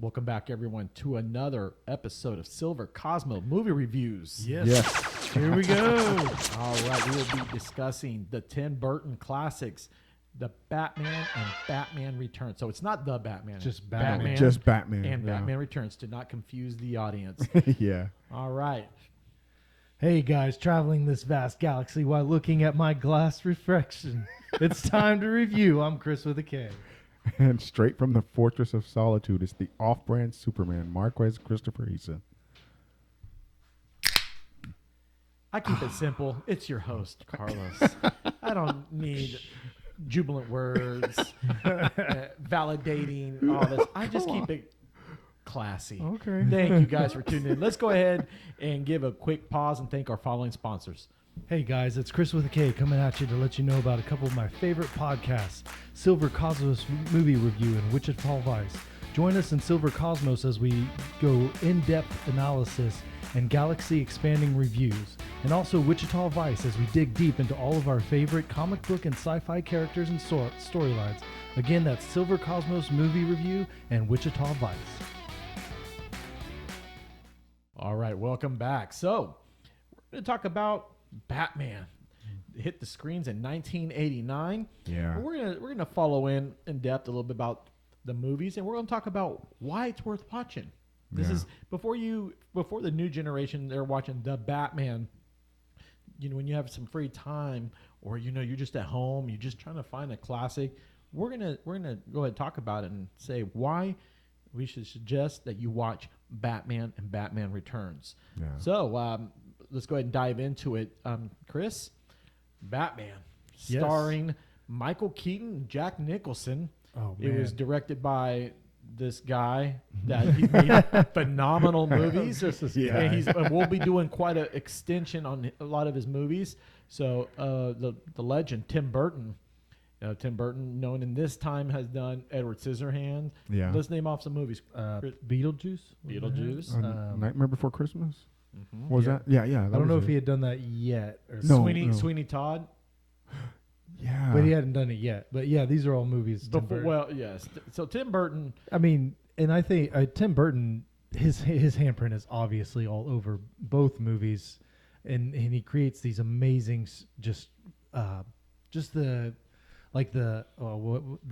Welcome back, everyone, to another episode of Silver Cosmo Movie Reviews. Yes. Here we go. All right, we will be discussing the Tim Burton classics, The Batman and Batman Returns. So it's not The Batman. Just Batman. Just Batman. And Batman Returns, to not confuse the audience. Yeah. All right. Hey guys, traveling this vast galaxy while looking at my glass reflection. It's time to review. I'm Chris with a K. And straight from the Fortress of Solitude is the off-brand Superman, Marquez Christopher Eason. I keep it simple. It's your host, Carlos. I don't need jubilant words, validating all this. I just keep it classy. Okay. Thank you guys for tuning in. Let's go ahead and give a quick pause and thank our following sponsors. Hey guys, it's Chris with a K coming at you to let you know about a couple of my favorite podcasts, Silver Cosmos Movie Review and Wichita Vice. Join us in Silver Cosmos as we go in-depth analysis and galaxy-expanding reviews, and also Wichita Vice as we dig deep into all of our favorite comic book and sci-fi characters and storylines. Again, that's Silver Cosmos Movie Review and Wichita Vice. All right, welcome back. So, we're going to talk about Batman. It hit the screens in 1989. Yeah. We're gonna follow in depth a little bit about the movies, and we're gonna talk about why it's worth watching. This is before the new generation. They're watching the Batman. You know, when you have some free time, or you're just at home, you're just trying to find a classic. We're gonna go ahead and talk about it and say why we should suggest that you watch Batman and Batman Returns. Yeah. So let's go ahead and dive into it. Chris, Batman, Yes. starring Michael Keaton and Jack Nicholson. Oh, It was man. directed by this guy that he made phenomenal movies. Yeah. And we'll be doing quite an extension on a lot of his movies. So the legend, Tim Burton. Tim Burton, known in this time, has done Edward Scissorhands. Yeah. Let's name off some movies. Beetlejuice? Beetlejuice. Nightmare Before Christmas? Mhm. Was Yeah. that? Yeah, yeah. I don't know if he had done that yet. Or No. Sweeney Todd. Yeah. But he hadn't done it yet. But yeah, these are all movies. Tim Burton. Well, yes. So Tim Burton. I mean, and I think Tim Burton, his handprint is obviously all over both movies, and he creates these amazing just the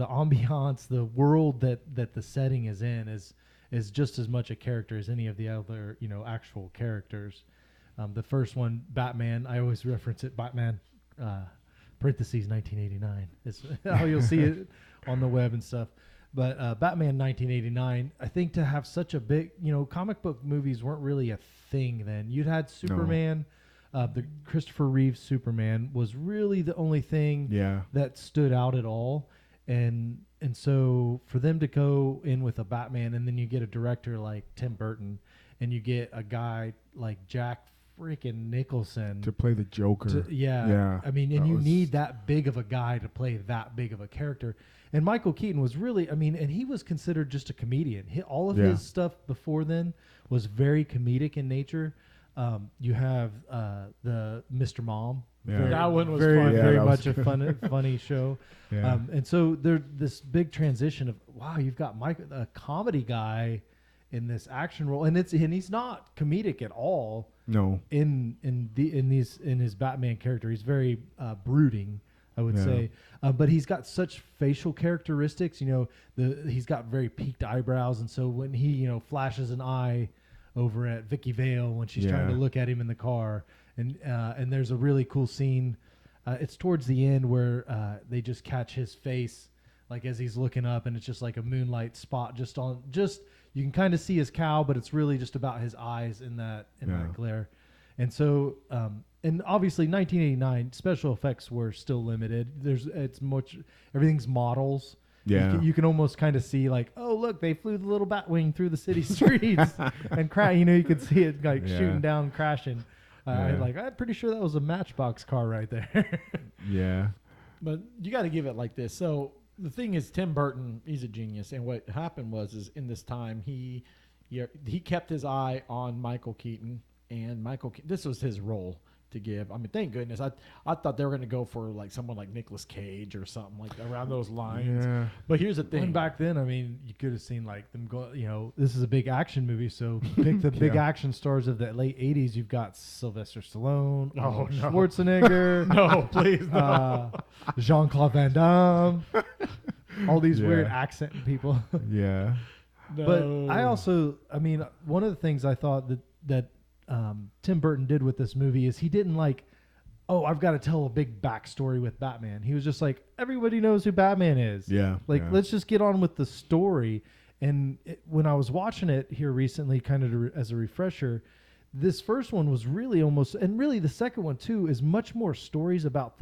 ambiance, the world that the setting is in is just as much a character as any of the other actual characters. The first one, Batman, I always reference it, Batman. Parentheses 1989 is how you'll see it on the web and stuff. But Batman 1989, I think to have such a big, comic book movies weren't really a thing then. You'd had Superman, the Christopher Reeve Superman was really the only thing that stood out at all. And so for them to go in with a Batman, and then you get a director like Tim Burton, and you get a guy like Jack freaking Nicholson to play the Joker. Yeah. I mean, and you need that big of a guy to play that big of a character. And Michael Keaton was really, and he was considered just a comedian. All of his stuff before then was very comedic in nature. You have the Mr. Mom. Yeah. That one was very, fun. very that much was a funny show. Yeah. And so there's this big transition of, wow, you've got a comedy guy in this action role, and he's not comedic at all. No. In his Batman character, he's very brooding, I would say, but he's got such facial characteristics. He's got very peaked eyebrows, and so when he flashes an eye over at Vicky Vale when she's trying to look at him in the car, and there's a really cool scene. It's towards the end where they just catch his face, like as he's looking up, and it's just like a moonlight spot you can kind of see his cowl, but it's really just about his eyes in that glare. And so, and obviously 1989 special effects were still limited. Everything's models. Yeah. You can almost kind of see like, oh, look, they flew the little Batwing through the city streets and you could see it like shooting down, crashing. I'm pretty sure that was a Matchbox car right there. Yeah. But you got to give it like this. So the thing is, Tim Burton, he's a genius, and what happened was in this time he kept his eye on Michael Keaton, and this was his role to give. I mean, thank goodness. I thought they were going to go for like someone like Nicolas Cage or something like around those lines. Yeah. But here's the thing. And back then, I mean, you could have seen like them go. You know, this is a big action movie, so pick the big action stars of the late '80s. You've got Sylvester Stallone, Oh, no. Schwarzenegger, No, please, no. Jean-Claude Van Damme, all these weird accent people. Yeah. No. But I also, I mean, one of the things I thought that Tim Burton did with this movie is he didn't like, oh, I've got to tell a big backstory with Batman. He was just like, everybody knows who Batman is. Yeah. Like, let's just get on with the story. And when I was watching it here recently, kind of as a refresher, this first one was really almost, and really the second one too, is much more stories about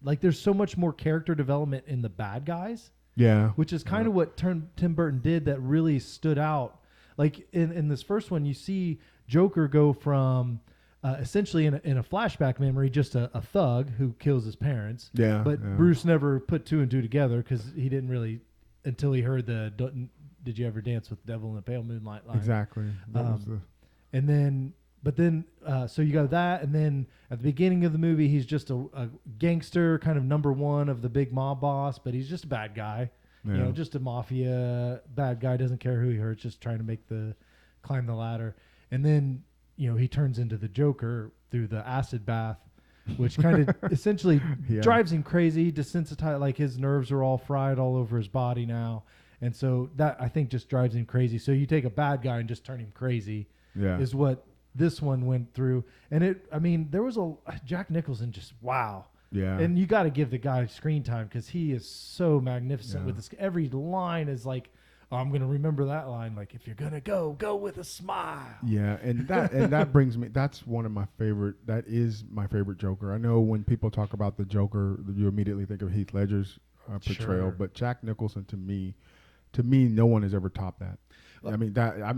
like there's so much more character development in the bad guys. Yeah. Which is kind of what Tim Burton did that really stood out. Like in this first one, you see Joker go from essentially in a flashback memory, just a thug who kills his parents. Yeah. But Bruce never put two and two together because he didn't really, until he heard the "Did you ever dance with the devil in the pale moonlight" line. Exactly. And then, so you got that, and then at the beginning of the movie, he's just a gangster, kind of number one of the big mob boss, but he's just a bad guy. Yeah. You know, just a mafia bad guy, doesn't care who he hurts, just trying to climb the ladder. And then, you know, he turns into the Joker through the acid bath, which kind of essentially drives him crazy, desensitized, like his nerves are all fried all over his body now. And so that, I think, just drives him crazy. So you take a bad guy and just turn him crazy is what this one went through. And there was Jack Nicholson just, wow. Yeah. And you got to give the guy screen time because he is so magnificent with this. Every line is like, oh, I'm going to remember that line. Like, if you're going to go with a smile. Yeah. And that brings me, that's one of my favorite, that is my favorite Joker. I know when people talk about the Joker, you immediately think of Heath Ledger's portrayal, but Jack Nicholson, to me, no one has ever topped that.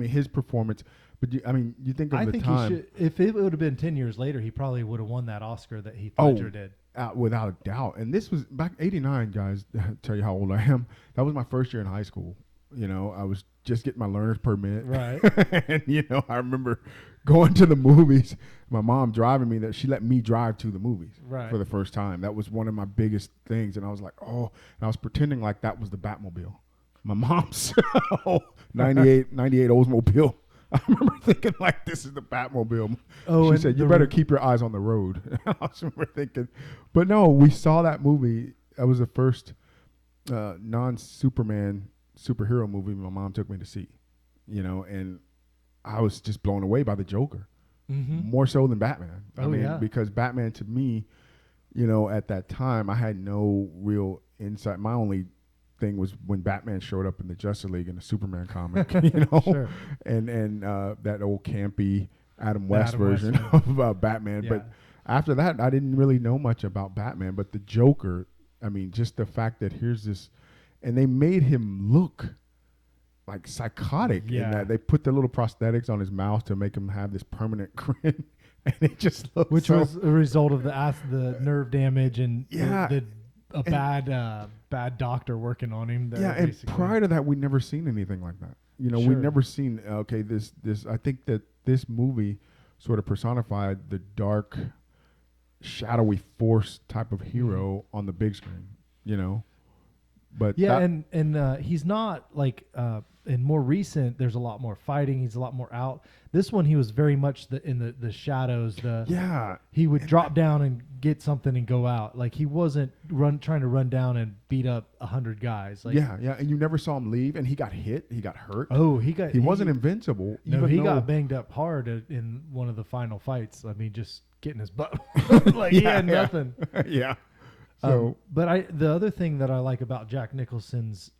His performance, but you think of I the think time. he should, if it would have been 10 years later, he probably would have won that Oscar that Heath Ledger did. Without a doubt. And this was back 89, guys. Tell you how old I am. That was my first year in high school. You know, I was just getting my learner's permit. Right. And, you know, I remember going to the movies, my mom driving me, that she let me drive to the movies for the first time. That was one of my biggest things. And I was like, oh, and I was pretending like that was the Batmobile. My mom's 98 Oldsmobile. I remember thinking like, this is the Batmobile. She said, you better keep your eyes on the road. I was remember thinking, but no, we saw that movie. That was the first non-Superman superhero movie my mom took me to see, you know, and I was just blown away by the Joker, more so than Batman. Because Batman, to me, you know, at that time, I had no real insight. My only thing was when Batman showed up in the Justice League in the Superman comic, you know, and that old campy Adam West version of Batman. Yeah. But after that, I didn't really know much about Batman. But the Joker, I mean, just the fact that here's this, and they made him look like psychotic in that they put the little prosthetics on his mouth to make him have this permanent grin, and it just looked which was a result of the nerve damage and bad doctor working on him. And prior to that, we'd never seen anything like that. You know, we'd never seen, this, I think that this movie sort of personified the dark, shadowy force type of hero on the big screen, you know? But and he's not like, in more recent, there's a lot more fighting. He's a lot more out. This one, he was very much in the shadows. He would drop down and get something and go out. Like he wasn't trying to run down and beat up 100 guys. Like, and you never saw him leave. And he got hit. He got hurt. Oh, he wasn't invincible. No, he got banged up hard in one of the final fights. I mean, just getting his butt like he had nothing. Yeah. So, but the other thing that I like about Jack Nicholson's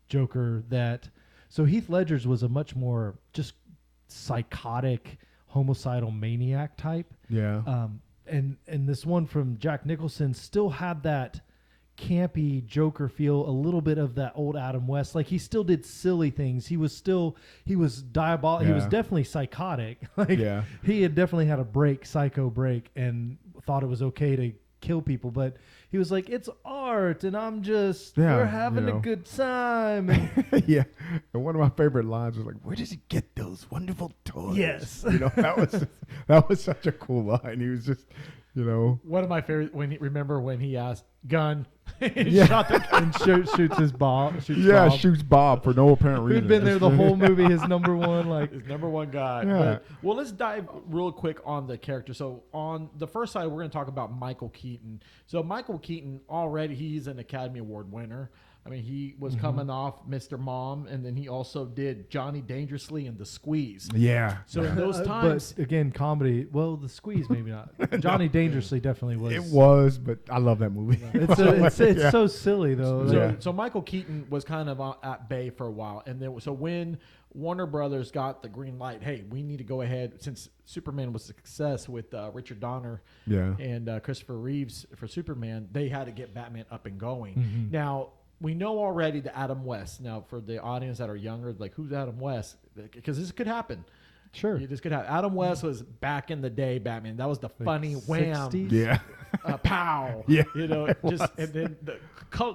Joker so Heath Ledger's was a much more just psychotic, homicidal maniac type. Yeah. And this one from Jack Nicholson still had that campy Joker feel, a little bit of that old Adam West. Like he still did silly things. He was diabolical. He was definitely psychotic. He had definitely had a psycho break, and thought it was okay to kill people, but he was like, it's art and I'm just we're having a good time. And one of my favorite lines was like, where does he get those those wonderful toys. Yes. That was such a cool line. He was just, One of my favorite when he asked gun, Yeah. shot the gun. And shoots his Bob. Bob. shoots Bob for no apparent reason. Who'd been there the whole movie, his number one, like. His number one guy. Yeah. Well, let's dive real quick on the character. So on the first side, we're going to talk about Michael Keaton. So Michael Keaton, already he's an Academy Award winner. I mean, he was coming off Mr. Mom, and then he also did Johnny Dangerously and The Squeeze. Yeah. So in those times, But again, comedy. Well, The Squeeze maybe not. Johnny Dangerously definitely was. It was, but I love that movie. It's so silly though. So Michael Keaton was kind of at bay for a while, and then so when Warner Brothers got the green light, hey, we need to go ahead, since Superman was a success with Richard Donner and Christopher Reeves for Superman, they had to get Batman up and going. Mm-hmm. Now, we know already the Adam West. Now, for the audience that are younger, like, who's Adam West? Because this could happen. Sure. This could happen. Adam West was back in the day Batman. That was the funny wham. 60s? Yeah. Pow. Yeah, And then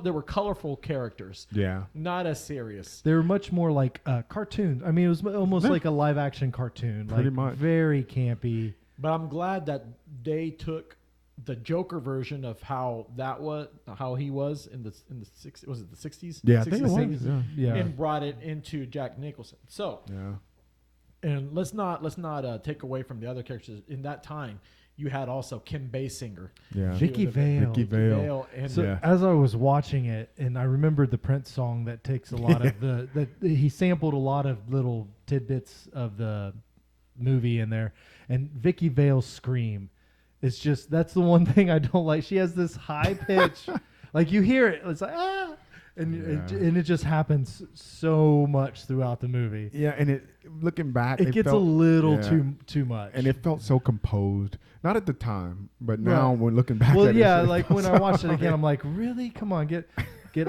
there were colorful characters. Yeah. Not as serious. They were much more like cartoons. I mean, it was almost like a live action cartoon. Pretty like much. Very campy. But I'm glad that they took the Joker version of how he was in the 60s. Was it the 60s? Yeah, I 60s, think it was. 70s, Yeah. and brought it into Jack Nicholson. So, and let's not take away from the other characters in that time. You had also Kim Basinger, Yeah. Vicky Vale. Vicky Vale. and So as I was watching it, and I remembered the Prince song that takes a lot of that he sampled a lot of little tidbits of the movie in there, and Vicky Vale's scream. It's just, that's the one thing I don't like. She has this high pitch, like you hear it, it's like and it just happens so much throughout the movie. Yeah, and looking back, It gets a little too much, and it felt so composed. Not at the time, but now when looking back. Well, at yeah, it like when I watched it again, I'm like, really? Come on, get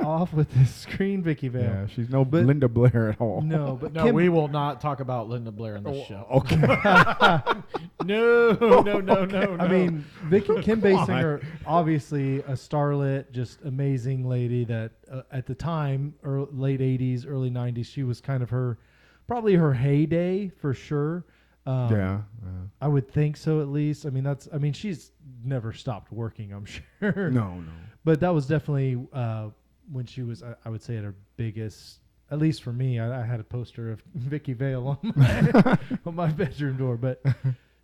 off with this screen, Vicky Vale. Yeah, she's no Linda Blair at all. No, but no, we will not talk about Linda Blair on this show. Okay. No. I mean, Kim Basinger, obviously a starlet, just amazing lady that at the time, late 80s, early 90s, she was kind of probably her heyday for sure. Yeah. I would think so, at least. I mean, she's never stopped working, I'm sure. No. But that was definitely when she was, I would say, at her biggest. At least for me, I had a poster of Vicky Vale on my bedroom door. But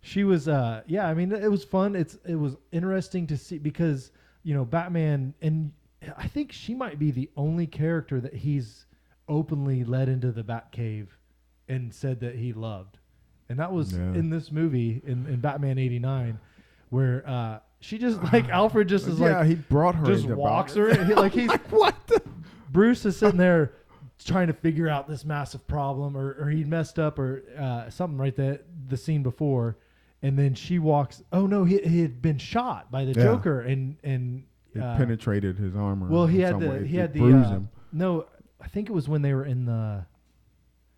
she was, I mean, it was fun. It was interesting to see because, Batman, and I think she might be the only character that he's openly led into the Batcave and said that he loved. And that was in this movie, in Batman 89, where she just, like, Alfred just is like, he brought her just into walks Batman. her. He's like, what? Bruce is sitting there trying to figure out this massive problem, or he messed up, or something right there, the scene before, and then she walks. Oh no, he had been shot by the Joker, and it penetrated his armor. Well, he had bruised him. No, I think it was when they were in the.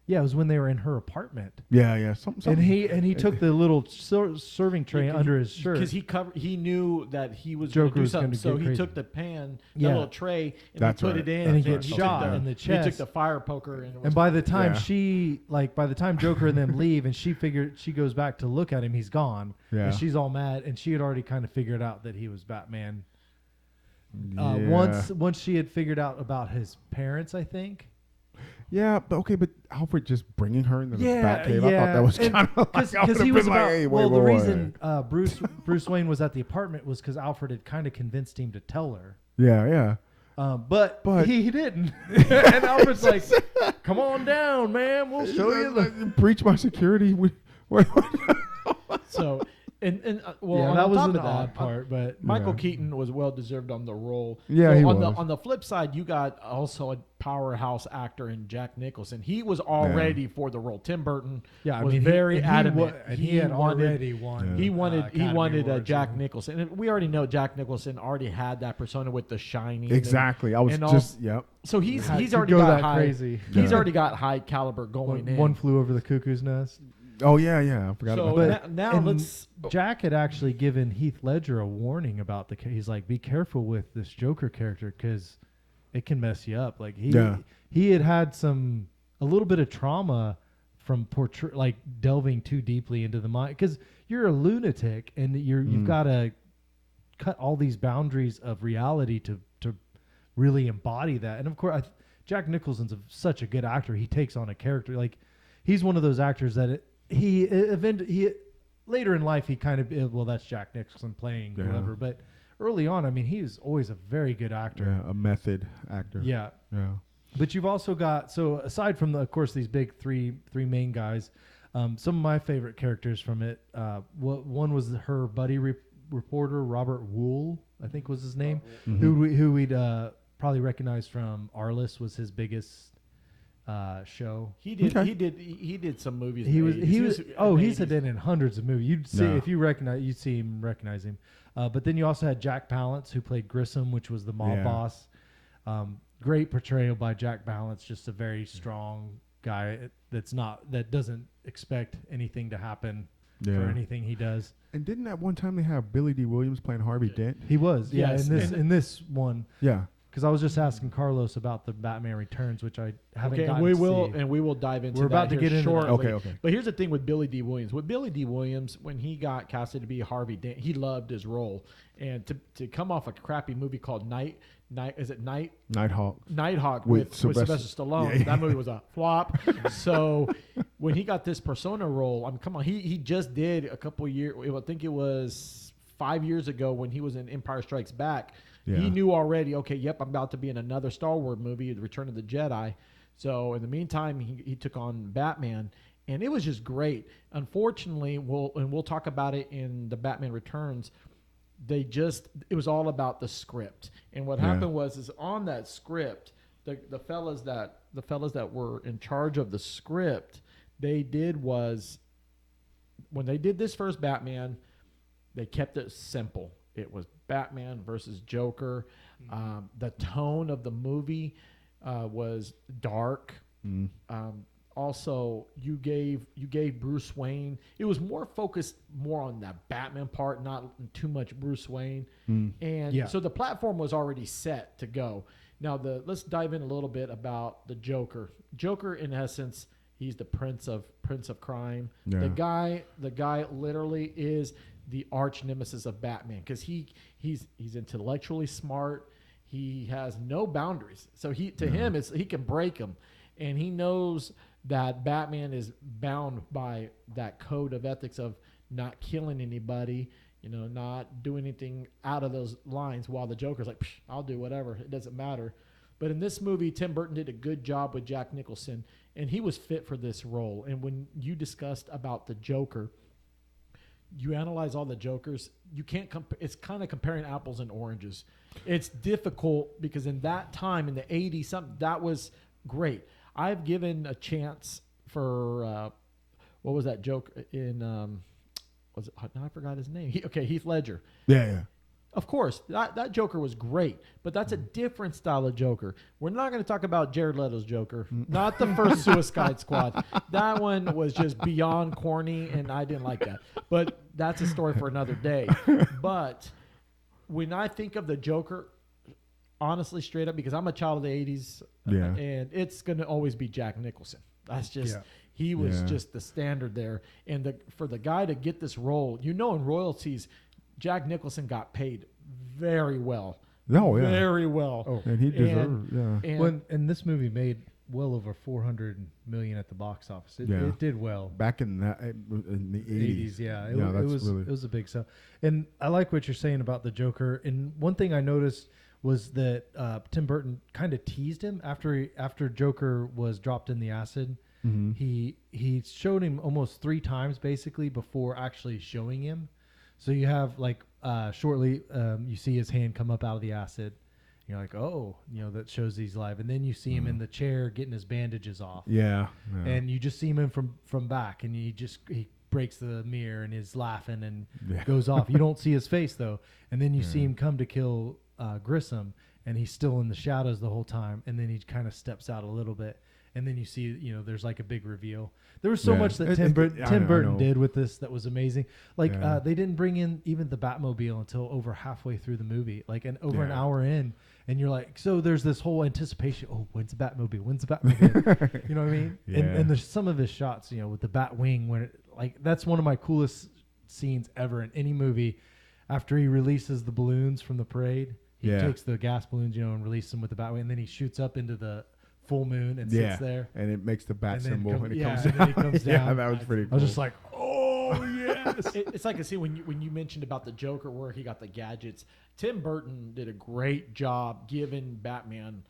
Yeah, it was when they were in her apartment. Yeah. Something. And he took the little serving tray under his shirt because he knew that he was Joker going to do was something. gonna So get he crazy. took the pan, the little tray, and That's he put right. it in, And he then gets shot in the chest. He took the fire poker, and by the time Yeah. by the time Joker and them leave, and she goes back to look at him, he's gone. Yeah. And she's all mad, and she had already kind of figured out that he was Batman. Yeah. Once she had figured out about his parents, I think. Yeah, but Alfred just bringing her into the Batcave, yeah. I thought that was kind of because he was about. hey, the wait. reason Bruce Wayne was at the apartment was because Alfred had kind of convinced him to tell her. Yeah. But he didn't. And Alfred's like, "Come on down, man. We'll show you." Breach my security. So. And that on was top an of that, odd part, but Michael Keaton was well deserved on the role. Yeah, so he on was. on the flip side, you got also a powerhouse actor in Jack Nicholson. He was already for the role. Tim Burton was very adamant. He had already won. He wanted Jack Nicholson. Nicholson, and we already know Jack Nicholson already had that persona with The Shining. Exactly. I was Yep. So he's already go got that high. crazy. He's already got high caliber going in. One Flew Over the Cuckoo's Nest. Oh yeah. I forgot So about that. now let's. Jack had actually given Heath Ledger a warning about he's like, be careful with this Joker character because it can mess you up. Like he had a little bit of trauma like delving too deeply into the mind, because you're a lunatic and you've got to cut all these boundaries of reality to really embody that. And of course, Jack Nicholson's such a good actor. He takes on a character, like he's one of those actors that he later in life he kind of, well, that's Jack Nicholson playing whatever, but early on, I mean, he was always a very good actor. Yeah, a method actor. Yeah. But you've also got, so aside from of course these big three main guys, some of my favorite characters from it. One was her buddy reporter Robert Wool, I think was his name, who we'd probably recognize from Arliss, was his biggest show. He did some movies. He's been in hundreds of movies. You'd see if you recognize him. But then you also had Jack Palance, who played Grissom, which was the mob boss. Great portrayal by Jack Palance, just a very strong guy that doesn't expect anything to happen for anything he does. And didn't at one time they have Billy D. Williams playing Harvey Dent? He was, in this one. Yeah. Because I was just asking Carlos about the Batman Returns, which I haven't gotten we to will, see. And we will dive into. We're about to get into shortly. Okay. But here's the thing with Billy D. Williams. With Billy D. Williams, when he got casted to be Harvey Dent, he loved his role, and to come off a crappy movie called Nighthawk with Sylvester Stallone. That movie was a flop. So when he got this persona role, I mean, come on, he just did a couple years. I think it was 5 years ago when he was in Empire Strikes Back. Yeah. He knew already, okay, yep, I'm about to be in another Star Wars movie, The Return of the Jedi. So in the meantime, he took on Batman, and it was just great. Unfortunately, we'll talk about it in the Batman Returns. It was all about the script. And what happened was on that script, the fellas that were in charge of the script, when they did this first Batman, they kept it simple. It was Batman versus Joker. The tone of the movie was dark. Also, you gave Bruce Wayne. It was more focused on that Batman part, not too much Bruce Wayne. So the platform was already set to go. Now let's dive in a little bit about the Joker. Joker, in essence, he's the prince of crime. Yeah. The guy literally is the arch nemesis of Batman, because he's intellectually smart. He has no boundaries. So he can break them, and he knows that Batman is bound by that code of ethics of not killing anybody, not doing anything out of those lines, while the Joker's like, I'll do whatever. It doesn't matter. But in this movie, Tim Burton did a good job with Jack Nicholson, and he was fit for this role. And when you discussed about the Joker, you analyze all the Jokers, you can't it's kind of comparing apples and oranges. It's difficult because in that time, in the 80s, that was great. I've given a chance for, what was that joke in, I forgot his name. Heath Ledger. Yeah. Of course, that Joker was great, but that's a different style of Joker. We're not going to talk about Jared Leto's Joker, not the first Suicide Squad. That one was just beyond corny, and I didn't like that. But that's a story for another day. But when I think of the Joker, honestly, straight up, because I'm a child of the 80s, and it's going to always be Jack Nicholson. That's just... Yeah. He was just the standard there. And for the guy to get this role, in royalties, Jack Nicholson got paid very well. Oh, yeah. Very well. Oh, and he deserved And this movie made well over $400 million at the box office. It did well. Back in the 80s. Yeah. It was a big sell. And I like what you're saying about the Joker. And one thing I noticed was that Tim Burton kind of teased him after Joker was dropped in the acid. Mm-hmm. He showed him almost 3 times basically before actually showing him. So you have shortly you see his hand come up out of the acid. You're like, oh, that shows he's alive. And then you see him in the chair getting his bandages off. Yeah. And you just see him from back, and he breaks the mirror and is laughing and goes off. You don't see his face though. And then you see him come to kill Grissom, and he's still in the shadows the whole time. And then he kind of steps out a little bit. and then you see, you know, there's like a big reveal. There was so much that Tim Burton did with this that was amazing. Like they didn't bring in even the Batmobile until over halfway through the movie, like over an hour in, and you're like, so there's this whole anticipation. Oh, when's the Batmobile? When's the Batmobile? You know what I mean? Yeah. And there's some of his shots, you know, with the Batwing, when like that's one of my coolest scenes ever in any movie. After he releases the balloons from the parade, he takes the gas balloons, you know, and releases them with the Batwing, and then he shoots up into the full moon and sits there, and it makes the bat symbol, and then he comes down. Yeah, that was pretty cool. I was just like, oh yes. It's like a scene when you mentioned about the Joker where he got the gadgets. Tim Burton did a great job giving Batman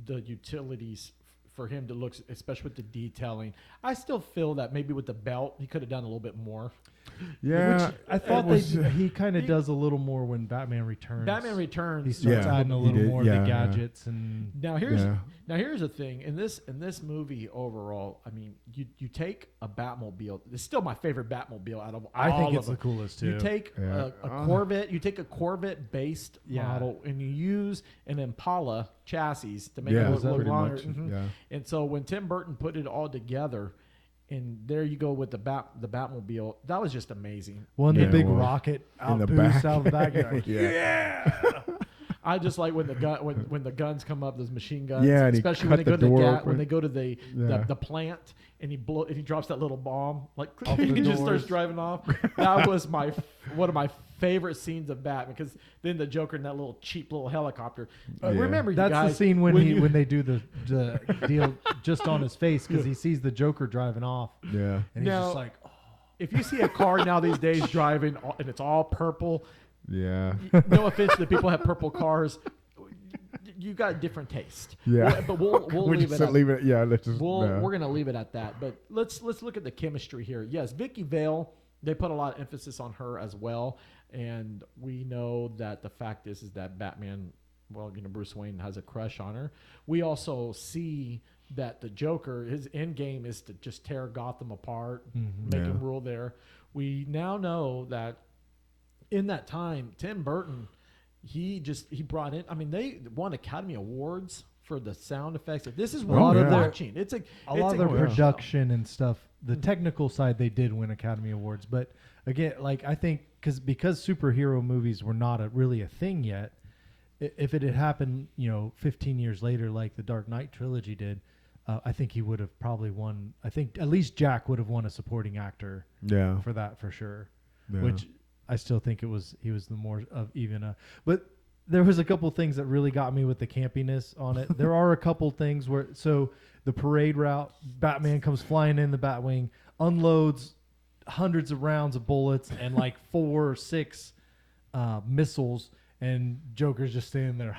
the utilities for him to look, especially with the detailing. I still feel that maybe with the belt he could have done a little bit more. Yeah, which I thought he kind of does a little more when Batman Returns. Batman Returns. He starts adding a little more of the gadgets and now here's the thing in this movie overall. I mean, you take a Batmobile. It's still my favorite Batmobile out of all. I think it's the coolest too. You take a Corvette. You take a Corvette based model and you use an Impala chassis to make it look longer. Mm-hmm. And so when Tim Burton put it all together. And there you go with the Batmobile. That was just amazing. Well, and the big rocket outboost out of the back. Like, I just like when the guns come up, those machine guns. Yeah, and especially when they go to when they go to the plant and he drops that little bomb, like he just starts driving off. That was one of my favorite scenes of Batman, because then the Joker in that little cheap little helicopter. Remember, that's guys, the scene when they do the deal just on his face, because he sees the Joker driving off. Yeah, and he's just like, oh. If you see a car now these days driving and it's all purple. Yeah. No offense to the people who have purple cars. You got a different taste. Yeah. But we'll leave it at it. Yeah. Let's just. We're going to leave it at that. But let's look at the chemistry here. Yes, Vicky Vale, they put a lot of emphasis on her as well. And we know that the fact is that Batman, well, you know, Bruce Wayne has a crush on her. We also see that the Joker, his end game is to just tear Gotham apart, make him rule there. We now know that in that time, Tim Burton, he brought in. I mean, they won Academy Awards for the sound effects. This is what they're watching. It's a lot of their production and stuff. The technical side, they did win Academy Awards, but again, like I think because superhero movies were not really a thing yet. If it had happened, 15 years later, like the Dark Knight trilogy did, I think he would have probably won. I think at least Jack would have won a supporting actor. Yeah, for that for sure. Yeah. Which I still think he was the more of even a. But there was a couple things that really got me with the campiness on it. There are a couple things where the parade route, Batman comes flying in the Batwing, unloads hundreds of rounds of bullets and like 4 or 6 missiles. And Joker's just standing there,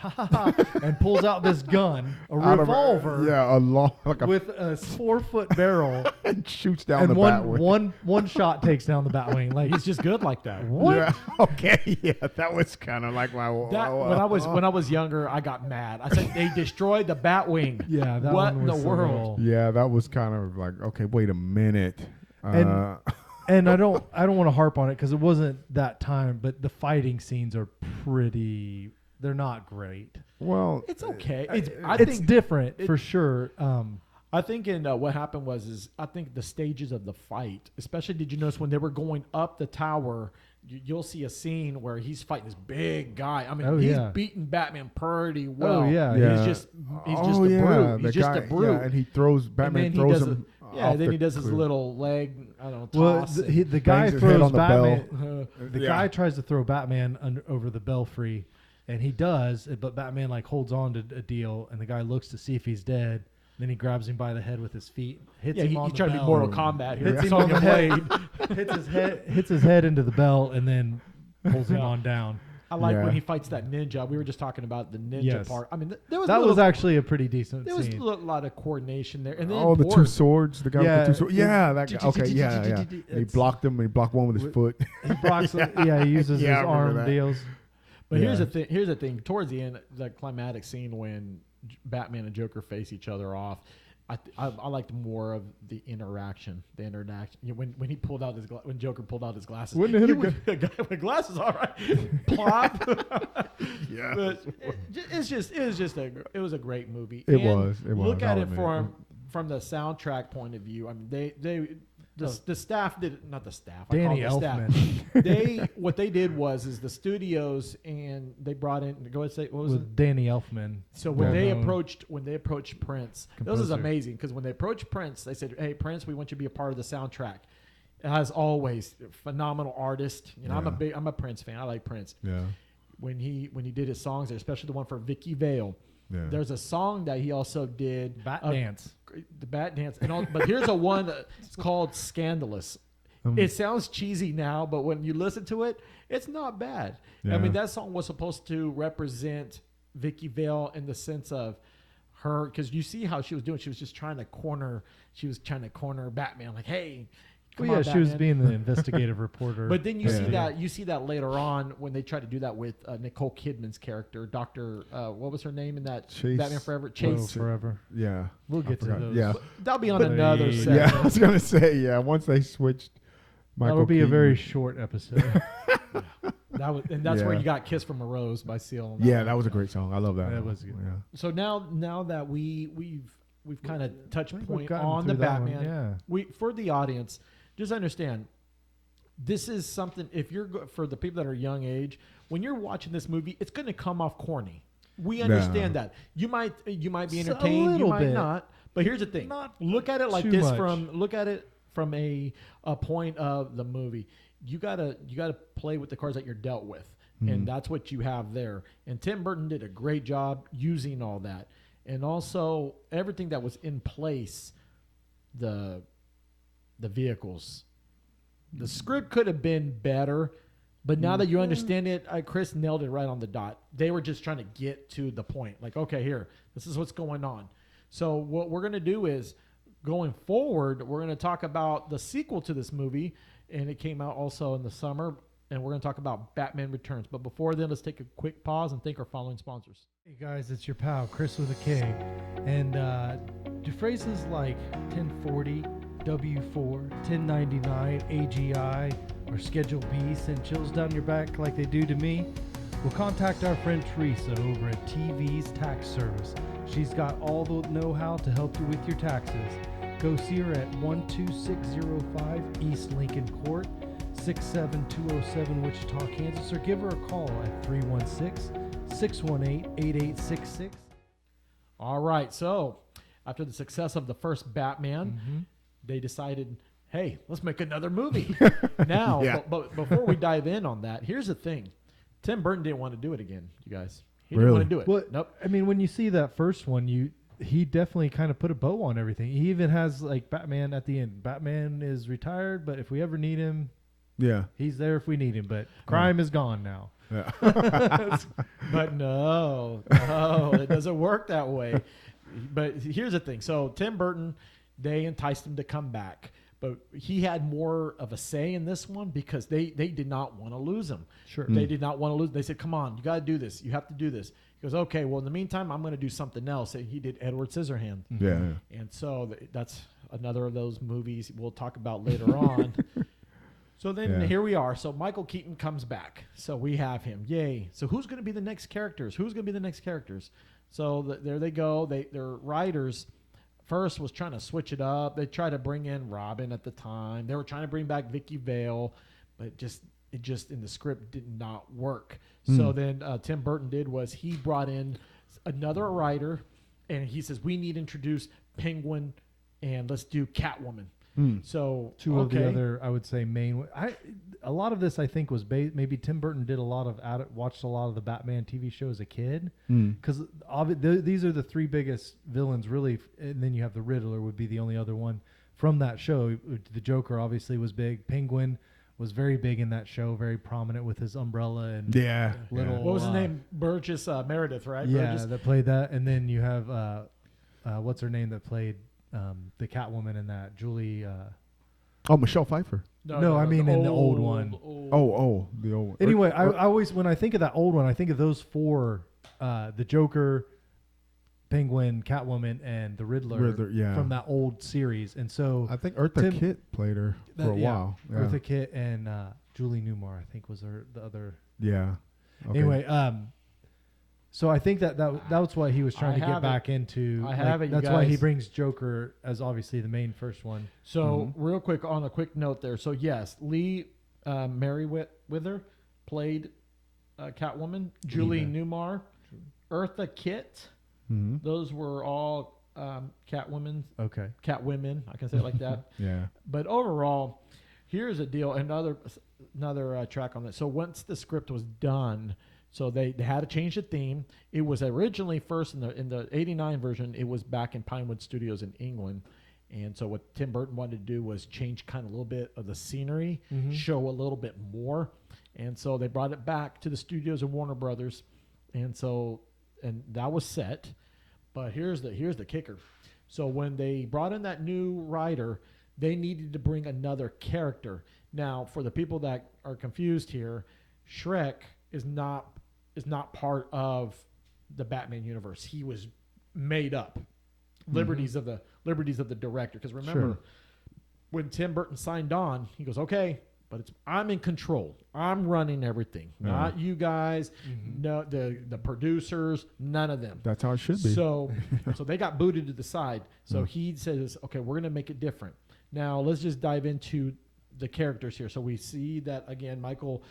and pulls out this gun, a revolver, a long, with a 4-foot barrel, and shoots down the Batwing. One shot takes down the Batwing. Like he's just good like that. What? Yeah, okay, yeah, that was kind of like my. When I was younger, I got mad. I said they destroyed the Batwing. Yeah, that what one in the was world? Yeah, that was kind of like, okay, wait a minute. And I don't want to harp on it because it wasn't that time, but the fighting scenes are they're not great. Well, it's okay. It's different for sure. I think what happened was I think the stages of the fight, especially did you notice when they were going up the tower, you'll see a scene where he's fighting this big guy. I mean, he's beating Batman pretty well. Oh yeah, he's just a brute. He's just a brute. Yeah, and he throws Batman throws him. Then he does his little leg. I don't know. Toss. Well, the guy throws Batman. The guy tries to throw Batman over the belfry, and he does. But Batman holds on to a deal, and the guy looks to see if he's dead. Then he grabs him by the head with his feet, hits him on the bell. He's trying to be Mortal Kombat here. Hits him on the head, hits his head into the bell, and then pulls him on down. I like when he fights that ninja. We were just talking about the ninja part. I mean, that was actually a pretty decent scene. There was a lot of coordination there. And then the 2 swords. The guy with the 2 swords. Yeah, that guy. Okay, yeah. He blocked him. He blocked one with his foot. He blocks him. Yeah, he uses his arm deals. But here's the thing. Here's the thing. Towards the end, the climatic scene when Batman and Joker face each other off, I liked more of the interaction. When he pulled out when Joker pulled out his glasses. Wouldn't it hit a guy with glasses? All right, plop. Yeah, but it was a great movie. It was. Look at it from the soundtrack point of view, I mean, the staff did not the staff. Danny I call them Elfman. Staff. What they did was the studios and they brought in. Go ahead, say what was it? Danny Elfman. So when they approached Prince, Composer. this is amazing because when they approached Prince, they said, "Hey Prince, we want you to be a part of the soundtrack." As always, phenomenal artist. You know, I'm a Prince fan. I like Prince. Yeah. When he did his songs there, especially the one for Vicky Vale. Yeah. There's a song that he also did. Bat Dance. The Bat Dance. But here's a one it's called Scandalous. It sounds cheesy now, but when you listen to it, it's not bad. Yeah. I mean, that song was supposed to represent Vicky Vale in the sense of her, because you see how she was doing. She was just trying to corner Batman. Like, hey, come on, she was Batman. being the investigative reporter. But then you see that later on when they try to do that with Nicole Kidman's character, Dr. What was her name in that Chase. Batman Forever? Chase. Forever. Yeah. We'll get to those. Yeah. That'll be on another segment. Yeah, I was gonna say once they switched. That'll be a very short episode. That's where you got "Kiss from a Rose" by Seal. Yeah, that was a great song. I love that. That was good. Yeah. So now that we've kind of touched point gotten on the through that one, Batman, for the audience, just understand this is something. If you're for the people that are young age, when you're watching this movie, it's going to come off corny. We understand that. You might be entertained, you might not. But here's the thing: look at it like this from a point of the movie. You gotta play with the cards that you're dealt with, and that's what you have there. And Tim Burton did a great job using all that, and also everything that was in place. The vehicles, the script could have been better, but now that you understand it, Chris nailed it right on the dot. They were just trying to get to the point. Like, okay, here, this is what's going on. So what we're gonna do is, going forward, we're going to talk about the sequel to this movie, and it came out also in the summer, and we're going to talk about Batman Returns. But before then, let's take a quick pause and thank our following sponsors. Hey guys, it's your pal Chris with a K, and do phrases like 1040, W4, 1099, AGI, or Schedule B send chills down your back like they do to me? Well, contact our friend Teresa over at TV's Tax Service. She's got all the know-how to help you with your taxes. Go see her at 12605 East Lincoln Court, 67207 Wichita, Kansas, or give her a call at 316-618-8866. All right, so after the success of the first Batman, they decided, hey, let's make another movie. Now, but before we dive in on that, here's the thing. Tim Burton didn't want to do it again, you guys. He didn't want to do it. Well, nope. I mean, when you see that first one, he definitely kind of put a bow on everything. He even has like Batman at the end. Batman is retired, but if we ever need him, he's there if we need him. But crime is gone now. Yeah. But no, it doesn't work that way. But here's the thing. So Tim Burton, they enticed him to come back. But he had more of a say in this one because they did not want to lose him. Sure. They did not want to lose. They said, come on, you got to do this. You have to do this. He goes, okay, well, in the meantime, I'm going to do something else. And he did Edward Scissorhands. Yeah. And so that's another of those movies we'll talk about later on. So then here we are. So Michael Keaton comes back. So we have him. Yay. So who's going to be the next characters? So there they go. Their writers first was trying to switch it up. They tried to bring in Robin at the time. They were trying to bring back Vicky Vale, but it just in the script did not work. So then Tim Burton he brought in another writer, and he says, we need to introduce Penguin, and let's do Catwoman. So two of the other, I would say, main. A lot of this, I think, was maybe Tim Burton did watched a lot of the Batman TV show as a kid, because these are the three biggest villains, really. And then you have the Riddler would be the only other one from that show. The Joker obviously was big. Penguin was very big in that show, very prominent with his umbrella and little. What was his name? Burgess Meredith, right? Yeah, Burgess. that played that, and then you have what's her name that played the Catwoman in that, Julie. Michelle Pfeiffer. No, I mean in the old one. The old one. Anyway, I always, when I think of that old one, I think of those four: the Joker, Penguin, Catwoman, and the Riddler from that old series. And so I think Eartha Kitt played her for a while. Yeah. Eartha Kitt and Julie Newmar, I think, was the other. Yeah. Okay. Anyway, So I think that's why he was trying to get back into. I have it. That's why he brings Joker as obviously the main first one. So real quick on a quick note there. So yes, Lee Merriweather played Catwoman. Julie Newmar, Eartha Kitt. Those were all Catwomen. Okay. Catwomen. I can say it like that. Yeah. But overall, here's a deal. Another track on that. So once the script was done. So they had to change the theme. It was originally first in the '89 version. It was back in Pinewood Studios in England, and so what Tim Burton wanted to do was change kind of a little bit of the scenery, show a little bit more, and so they brought it back to the studios of Warner Brothers, and that was set. But here's the kicker. So when they brought in that new writer, they needed to bring another character. Now, for the people that are confused here, Shrek is not part of the Batman universe. He was made up. Liberties of the director. Because remember, when Tim Burton signed on, he goes, okay, but I'm in control. I'm running everything. Not you guys, no the producers, none of them. That's how it should be. So they got booted to the side. So he says, okay, we're gonna make it different. Now let's just dive into the characters here. So we see that again, Michael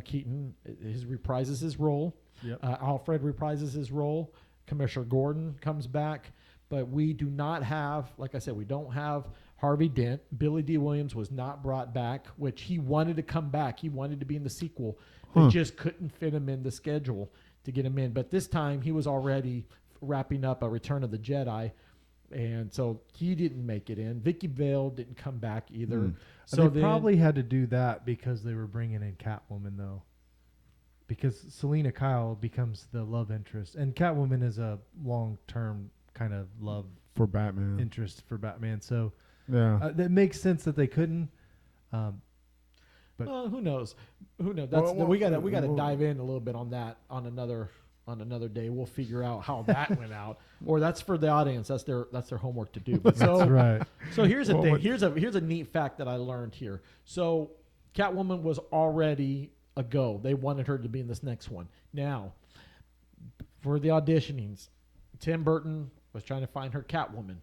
Keaton reprises his role. Yep. Alfred reprises his role. Commissioner Gordon comes back, but we do not have, like I said, we don't have Harvey Dent. Billy D. Williams was not brought back, which he wanted to come back. He wanted to be in the sequel. They just couldn't fit him in the schedule to get him in. But this time he was already wrapping up a Return of the Jedi. And so he didn't make it in. Vicky Vale didn't come back either. So they probably had to do that because they were bringing in Catwoman, though. Because Selena Kyle becomes the love interest. And Catwoman is a long-term kind of love for Batman interest for Batman. So that makes sense that they couldn't. But who knows? Who knows? We got to dive in a little bit on that on another day. We'll figure out how that went out, or that's for the audience. That's their homework to do. But that's right. So here's the thing. Here's a neat fact that I learned here. So Catwoman was already a go. They wanted her to be in this next one. Now, for the auditionings, Tim Burton was trying to find her Catwoman.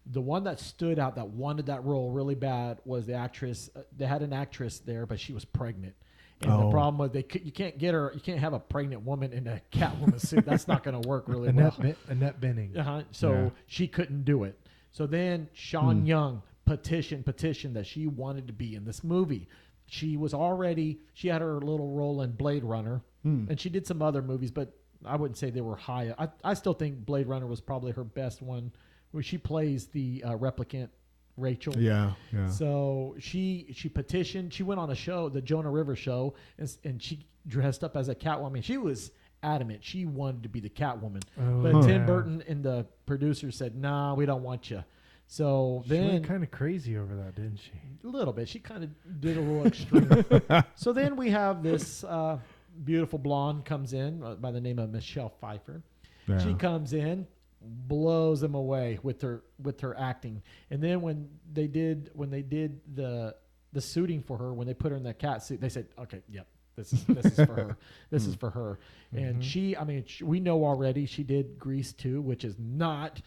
The one that stood out that wanted that role really bad was the actress. They had an actress there, but she was pregnant. And the problem was you can't get her. You can't have a pregnant woman in a Catwoman suit. That's not going to work really well. Annette Bening. So she couldn't do it. So then Sean Young petitioned that she wanted to be in this movie. She had her little role in Blade Runner, and she did some other movies, but I wouldn't say they were high. I still think Blade Runner was probably her best one, where she plays the replicant Rachel. Yeah. So she petitioned. She went on a show, the Jonah Rivers show, and she dressed up as a Catwoman. She was adamant she wanted to be the Catwoman, but Tim Burton and the producers said, "Nah, we don't want you." So she then, went kind of crazy over that, didn't she? A little bit. She kind of did a little extreme. So then we have this beautiful blonde comes in by the name of Michelle Pfeiffer. Yeah. She comes in, blows them away with her acting. And then when they did the suiting for her, when they put her in that cat suit, they said, "Okay, yep, this is for her. This is for her." And we know already she did Grease 2, which is not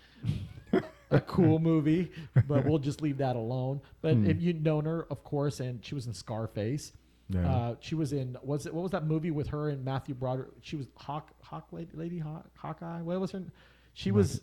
a cool movie, but we'll just leave that alone. But if you'd known her, of course, and she was in Scarface. Yeah. She was in what was that movie with her and Matthew Broderick? She was Lady Hawkeye. What was her? She was.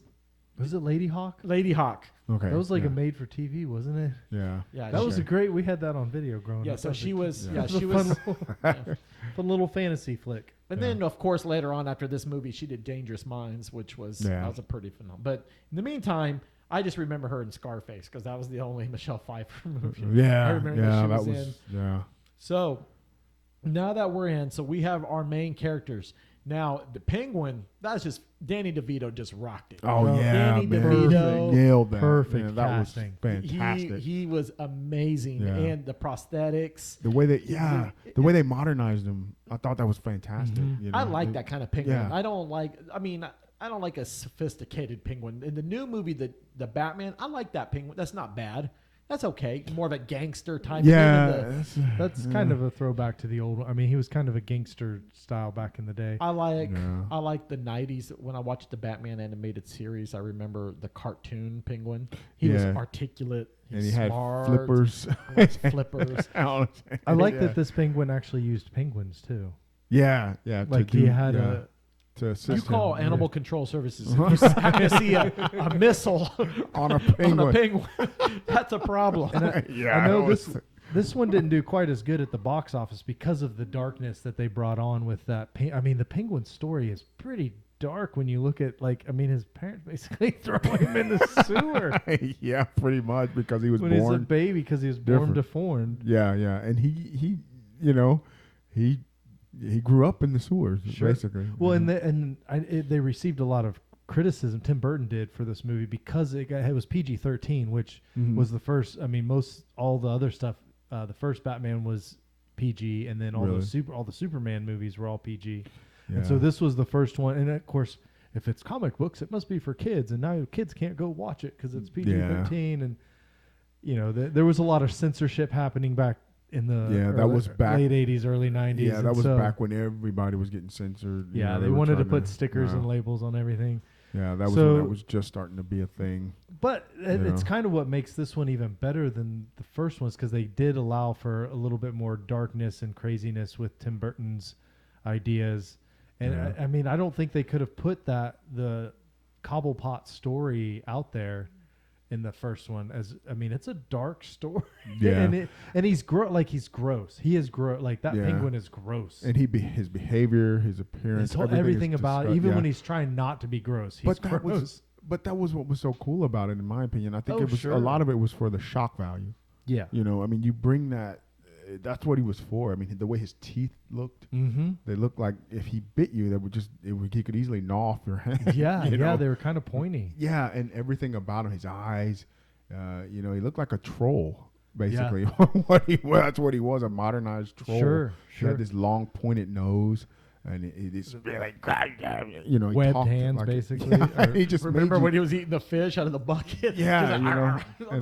Was it Lady Hawk? Lady Hawk. Okay. That was like a made for TV, wasn't it? Yeah. Yeah. That was a great. We had that on video growing up. Yeah. So she was. Yeah. She was. Fun little fantasy flick. And then, of course, later on after this movie, she did Dangerous Minds, which was that was a pretty phenomenal. But in the meantime, I just remember her in Scarface because that was the only Michelle Pfeiffer movie. Yeah. I remember that she was in. Yeah. So now that we're in, so we have our main characters. Now the Penguin, that's just Danny DeVito just rocked it. Oh yeah, Danny DeVito nailed that. Perfect that casting. Was fantastic. He was amazing, and the prosthetics, the way they modernized him, I thought that was fantastic. You know? I like that kind of penguin. Yeah. I don't like a sophisticated penguin. In the new movie, the Batman, I like that penguin. That's not bad. That's okay. More of a gangster type. Yeah, that's kind of a throwback to the old. I mean, he was kind of a gangster style back in the day. I like the 90s. When I watched the Batman animated series, I remember the cartoon Penguin. He was articulate. And he had smart, flippers. Flippers. I like that this penguin actually used penguins too. Yeah. Like he had a. You call Animal Control Services if you happen to see a missile on a penguin. That's a problem. And I know this one didn't do quite as good at the box office because of the darkness that they brought on with that. I mean, the penguin story is pretty dark when you look at his parents basically throw him in the sewer. Yeah, pretty much because he was when born he's a baby because he was born deformed. Yeah, and he he grew up in the sewers, basically. Well, they received a lot of criticism. Tim Burton did for this movie because it was PG-13, which was the first. I mean, all the other stuff. The first Batman was PG, and then all the Superman movies were all PG. Yeah. And so this was the first one. And of course, if it's comic books, it must be for kids. And now kids can't go watch it because it's PG-13. And there was a lot of censorship happening back in the that was back late 80s, early 90s. Yeah, that was back when everybody was getting censored. Yeah, they wanted to put stickers and labels on everything. Yeah, that was just starting to be a thing. But it's kind of what makes this one even better than the first ones because they did allow for a little bit more darkness and craziness with Tim Burton's ideas. And I mean, I don't think they could have put the Cobblepot story out there in the first one. It's a dark story. Yeah, and he's gross. He is gross. Like that penguin is gross. And his behavior, his appearance, everything about it. Even when he's trying not to be gross, he's gross. But that was what was so cool about it, in my opinion. I think a lot of it was for the shock value. Yeah, I mean, you bring that. That's what he was for. I mean, the way his teeth looked, they looked like if he bit you, he could easily gnaw off your hand. Yeah, they were kind of pointy. Yeah, and everything about him, his eyes, he looked like a troll, basically. That's what he was, a modernized troll. Sure. He had this long pointed nose. And it's like, webbed hands, basically. Yeah, he just remember when he was eating the fish out of the bucket? Yeah, and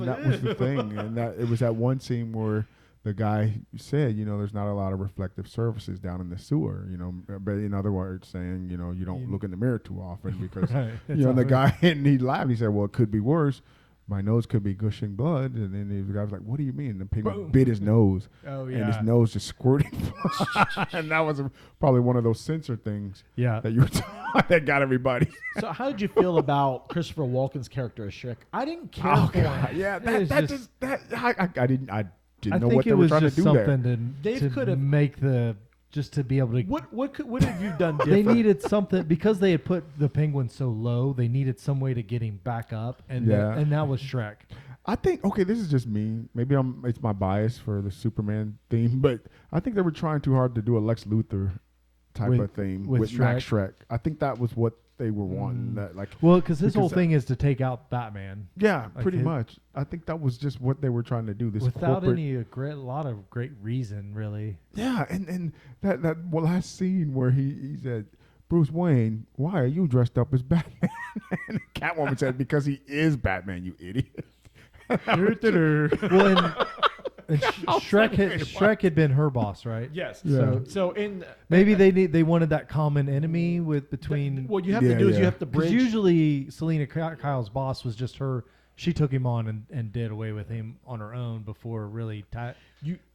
that was the thing. And it was that one scene where the guy said, there's not a lot of reflective surfaces down in the sewer, but in other words, saying, you don't look in the mirror too often because, the guy, and he laughed. He said, well, it could be worse. My nose could be gushing blood. And then the guy was like, what do you mean? The penguin bit his nose. Oh, yeah. And his nose just squirting. And that was probably one of those censor things that got everybody. So how did you feel about Christopher Walken's character as Shrek? I didn't care for him. Yeah, I didn't know what they were trying to do there. They could have make just to be able to. What have you done different? They needed something because they had put the penguin so low. They needed some way to get him back up, and that was Shrek. I think this is just me. Maybe it's my bias for the Superman theme, but I think they were trying too hard to do a Lex Luthor type of theme with Max Shrek. I think that was what they were wanting. Because his whole thing is to take out Batman. Yeah, pretty much. I think that was just what they were trying to do. This without a lot of great reason, really. Yeah, and that last scene where he said, Bruce Wayne, why are you dressed up as Batman? And Catwoman said, because he is Batman, you idiot. Well, and Shrek had been her boss, right? Yes. Yeah. So in maybe they wanted that common enemy between. What you have to do is you have to bridge. Usually, Selena Kyle's boss was just her. She took him on and did away with him on her own before really.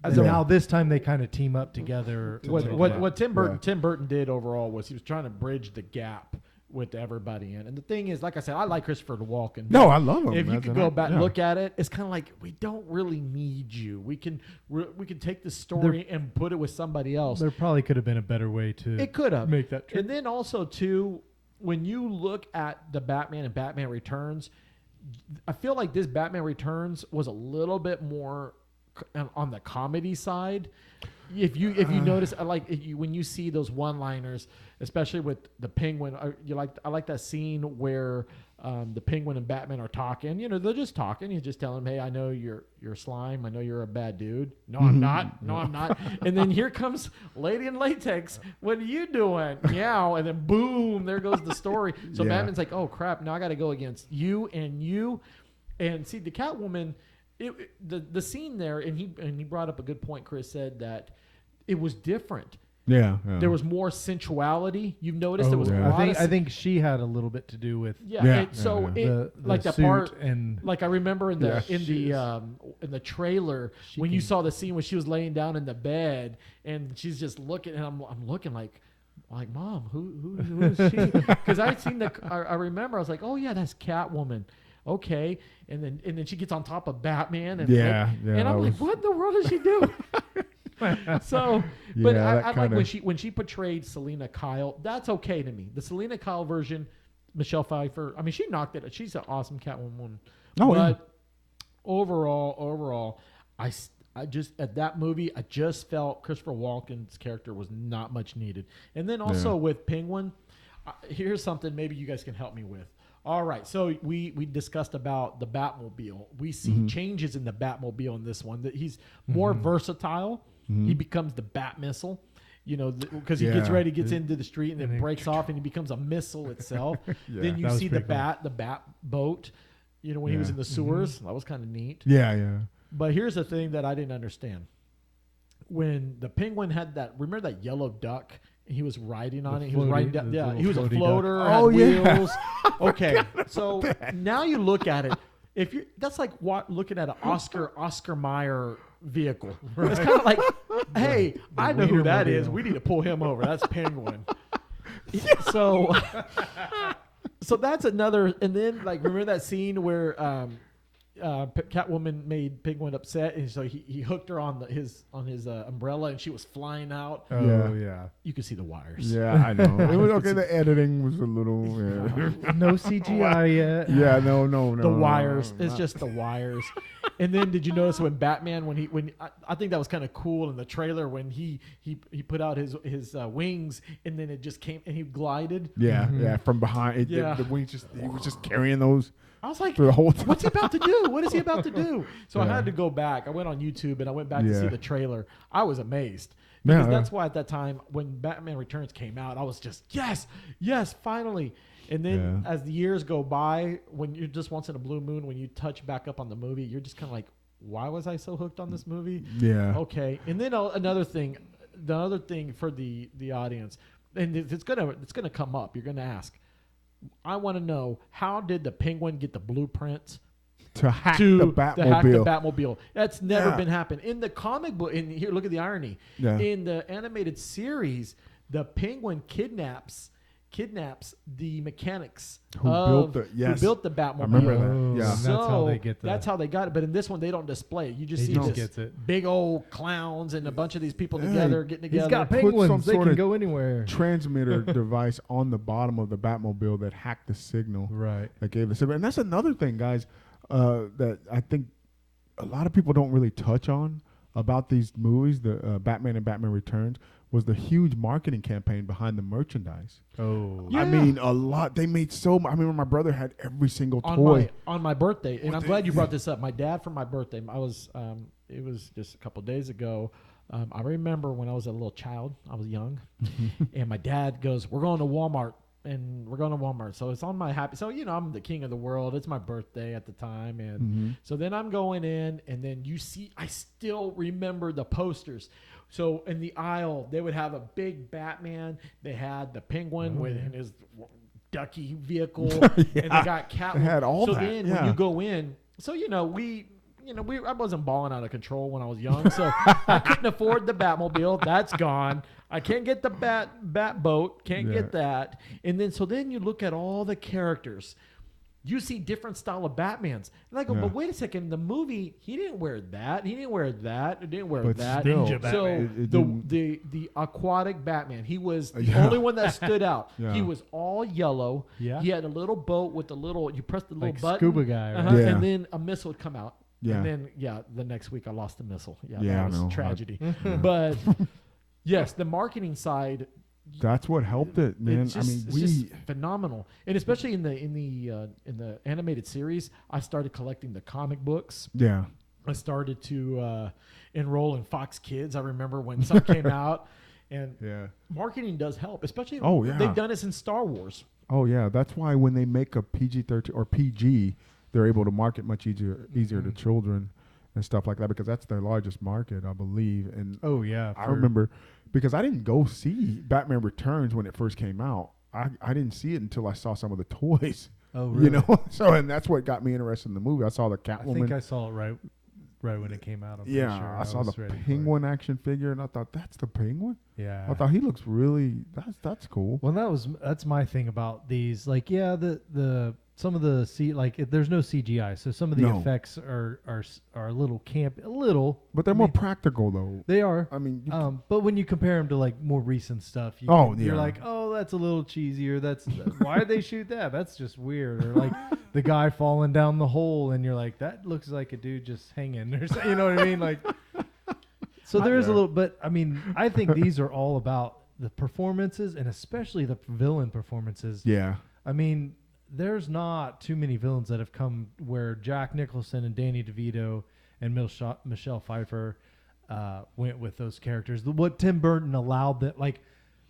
Now this time they kind of team up together. What Tim Burton did overall was he was trying to bridge the gap with everybody in. And the thing is, like I said, I like Christopher Walken. No, I love him. If you could go back and look at it, it's kind of like we don't really need you. We can take the story and put it with somebody else. There probably could have been a better way to make that true. And then also too, when you look at the Batman and Batman Returns, I feel like this Batman Returns was a little bit more on the comedy side. If you notice, when you see those one-liners, especially with the Penguin, I like that scene where the Penguin and Batman are talking. They're just talking. You just tell him, "Hey, I know you're slime. I know you're a bad dude. No, I'm not. No, I'm not." And then here comes Lady in Latex. What are you doing? Meow. And then boom, there goes the story. So Batman's like, "Oh crap! Now I got to go against you and you." And see, the Catwoman, the scene there, and he brought up a good point. Chris said that it was different. Yeah. There was more sensuality. You've noticed there was. Yeah. I think she had a little bit to do with. The like the part, and like I remember in the trailer when you saw the scene when she was laying down in the bed and she's just looking, and I'm looking like Mom, who is she? Because I'd seen I remember I was like, oh yeah, that's Catwoman. Okay, and then she gets on top of Batman, and I'm like, what in the world is she doing? So, but I like when she portrayed Selena Kyle. That's okay to me. The Selena Kyle version, Michelle Pfeiffer. I mean, she knocked it. She's an awesome Catwoman. But overall, I just at that movie, I just felt Christopher Walken's character was not much needed. And then also with Penguin, here's something maybe you guys can help me with. All right, so we discussed about the Batmobile. We see changes in the Batmobile in this one. That he's more versatile. He becomes the Bat missile, because he gets into the street and it breaks off and he becomes a missile itself. Then you see the Bat boat, when he was in the sewers. That was kind of neat. Yeah. But here's the thing that I didn't understand. When the Penguin had remember that yellow duck? He was riding on it. He was riding down. Yeah, he was a floater. Had wheels. Okay, so now you look at it. That's like looking at an Oscar Mayer vehicle. Right. It's kind of like, hey, I know who that is. We need to pull him over. That's Penguin. So that's another. And then remember that scene where Catwoman made Penguin upset, and so he hooked her on his umbrella, and she was flying out. Oh yeah. You could see the wires. Yeah, I know. It was okay. The editing was a little no CGI yet. Yeah, no. The wires. It's just the wires. And then did you notice when Batman when I think that was kind of cool in the trailer when he put out his wings, and then it just came and he glided. Yeah, from behind. The wings he was just carrying those. I was like, the whole time. What's he about to do? What is he about to do? So I had to go back. I went on YouTube and I went back to see the trailer. I was amazed. Because that's why at that time when Batman Returns came out, I was just, yes, finally. And then as the years go by, when you're just once in a blue moon, when you touch back up on the movie, you're just kind of like, why was I so hooked on this movie? Yeah. Okay. And then another thing, the other thing for the audience, and it's gonna come up. You're gonna ask, I want to know, how did the Penguin get the blueprints to hack the Batmobile? That's never been happened in the comic book. And here, look at the irony. Yeah. In the animated series, the Penguin kidnaps the mechanics who built the Batmobile. I remember that. Yeah, so that's how they got it. But in this one, they don't display it. You just see this big old clowns and a bunch of these people getting together. He's got penguins. They can go anywhere. Transmitter device on the bottom of the Batmobile that hacked the signal. Right. That gave the signal. And that's another thing, guys, that I think a lot of people don't really touch on about these movies, the Batman and Batman Returns, was the huge marketing campaign behind the merchandise. Oh. Yeah. I mean, a lot. They made I remember my brother had every single toy. On my birthday, and I'm glad you brought this up. My dad, for my birthday, it was just a couple of days ago. I remember when I was a little child, I was young, and my dad goes, we're going to Walmart. So it's on my happy. So, I'm the king of the world. It's my birthday at the time. And so then I'm going in, and then I still remember the posters. So in the aisle, they would have a big Batman. They had the Penguin in his ducky vehicle, and they got Catwoman. They had all so that. Then when you go in, so I wasn't balling out of control when I was young, so I couldn't afford the Batmobile. That's gone. I can't get the bat boat. Can't get that. And then you look at all the characters. You see different style of Batmans. And I go, but wait a second. In the movie, he didn't wear that. He didn't wear that. He didn't wear that. Still, so the aquatic Batman, he was the only one that stood out. Yeah. He was all yellow. Yeah. He had a little boat with you press the little button. Scuba guy. Right? And then a missile would come out. Yeah. And then, the next week I lost the missile. Yeah, that was tragedy. But, yes, the marketing side. That's what helped it, man. It's just phenomenal. And especially in the animated series, I started collecting the comic books. Yeah. I started to enroll in Fox Kids. I remember when some came out. And marketing does help, especially they've done this in Star Wars. Oh, yeah. That's why when they make a PG-13 or PG, they're able to market much easier to children. and stuff like that, because that's their largest market, I believe. And I remember, because I didn't go see Batman Returns when it first came out. I didn't see it until I saw some of the toys. Oh, really? You know, so and that's what got me interested in the movie. I saw the Catwoman. I think I saw it right when it came out. I saw the Penguin action figure, and I thought, that's the Penguin. Yeah, I thought he looks really. That's cool. Well, that's my thing about these. Like, the some of the there's no CGI, so some of the effects are a little camp, but they're more practical though. They are. I mean, but when you compare them to like more recent stuff, you're like, oh, that's a little cheesy, or that's why did they shoot that? That's just weird. Or like the guy falling down the hole, and you're like, that looks like a dude just hanging, or you know what I mean? Like, so there is a little, but I mean, I think these are all about the performances, and especially the villain performances. Yeah. I mean, there's not too many villains that have come where Jack Nicholson and Danny DeVito and Michelle Pfeiffer went with those characters. What Tim Burton allowed that, like,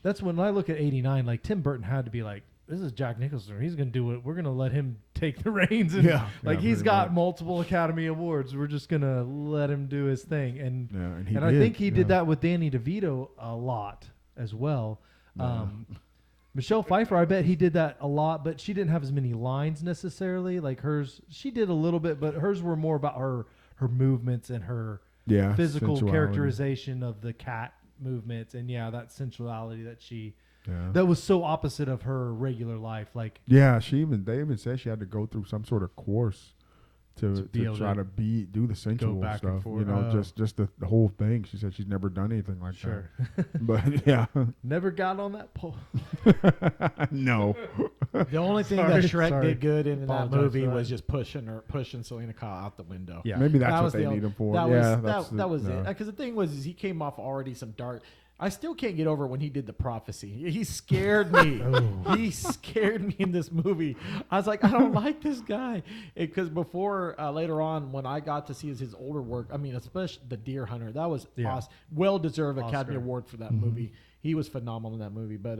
that's when I look at 89, like Tim Burton had to be like, this is Jack Nicholson. He's going to do it. We're going to let him take the reins. And he's got multiple Academy Awards. We're just going to let him do his thing. And I think he did that with Danny DeVito a lot as well. Michelle Pfeiffer, I bet he did that a lot, but she didn't have as many lines necessarily. Like hers, she did a little bit, but hers were more about her movements and her physical characterization of the cat movements, and that sensuality that she that was so opposite of her regular life. Like they even said she had to go through some sort of course to try to do the sensual stuff, you know, just the whole thing. She said she's never done anything like that. But never got on that pole. No. The only thing that Shrek did good in that movie was just pushing Selena Kyle out the window. Yeah, maybe that's what they need him for. That was it. Because the thing was, he came off already some dark. I still can't get over when he did the prophecy. He scared me. He scared me in this movie. I was like, I don't like this guy. Because before, later on, when I got to see his older work, I mean, especially The Deer Hunter, that was awesome. Well-deserved Academy Award for that movie. He was phenomenal in that movie. But,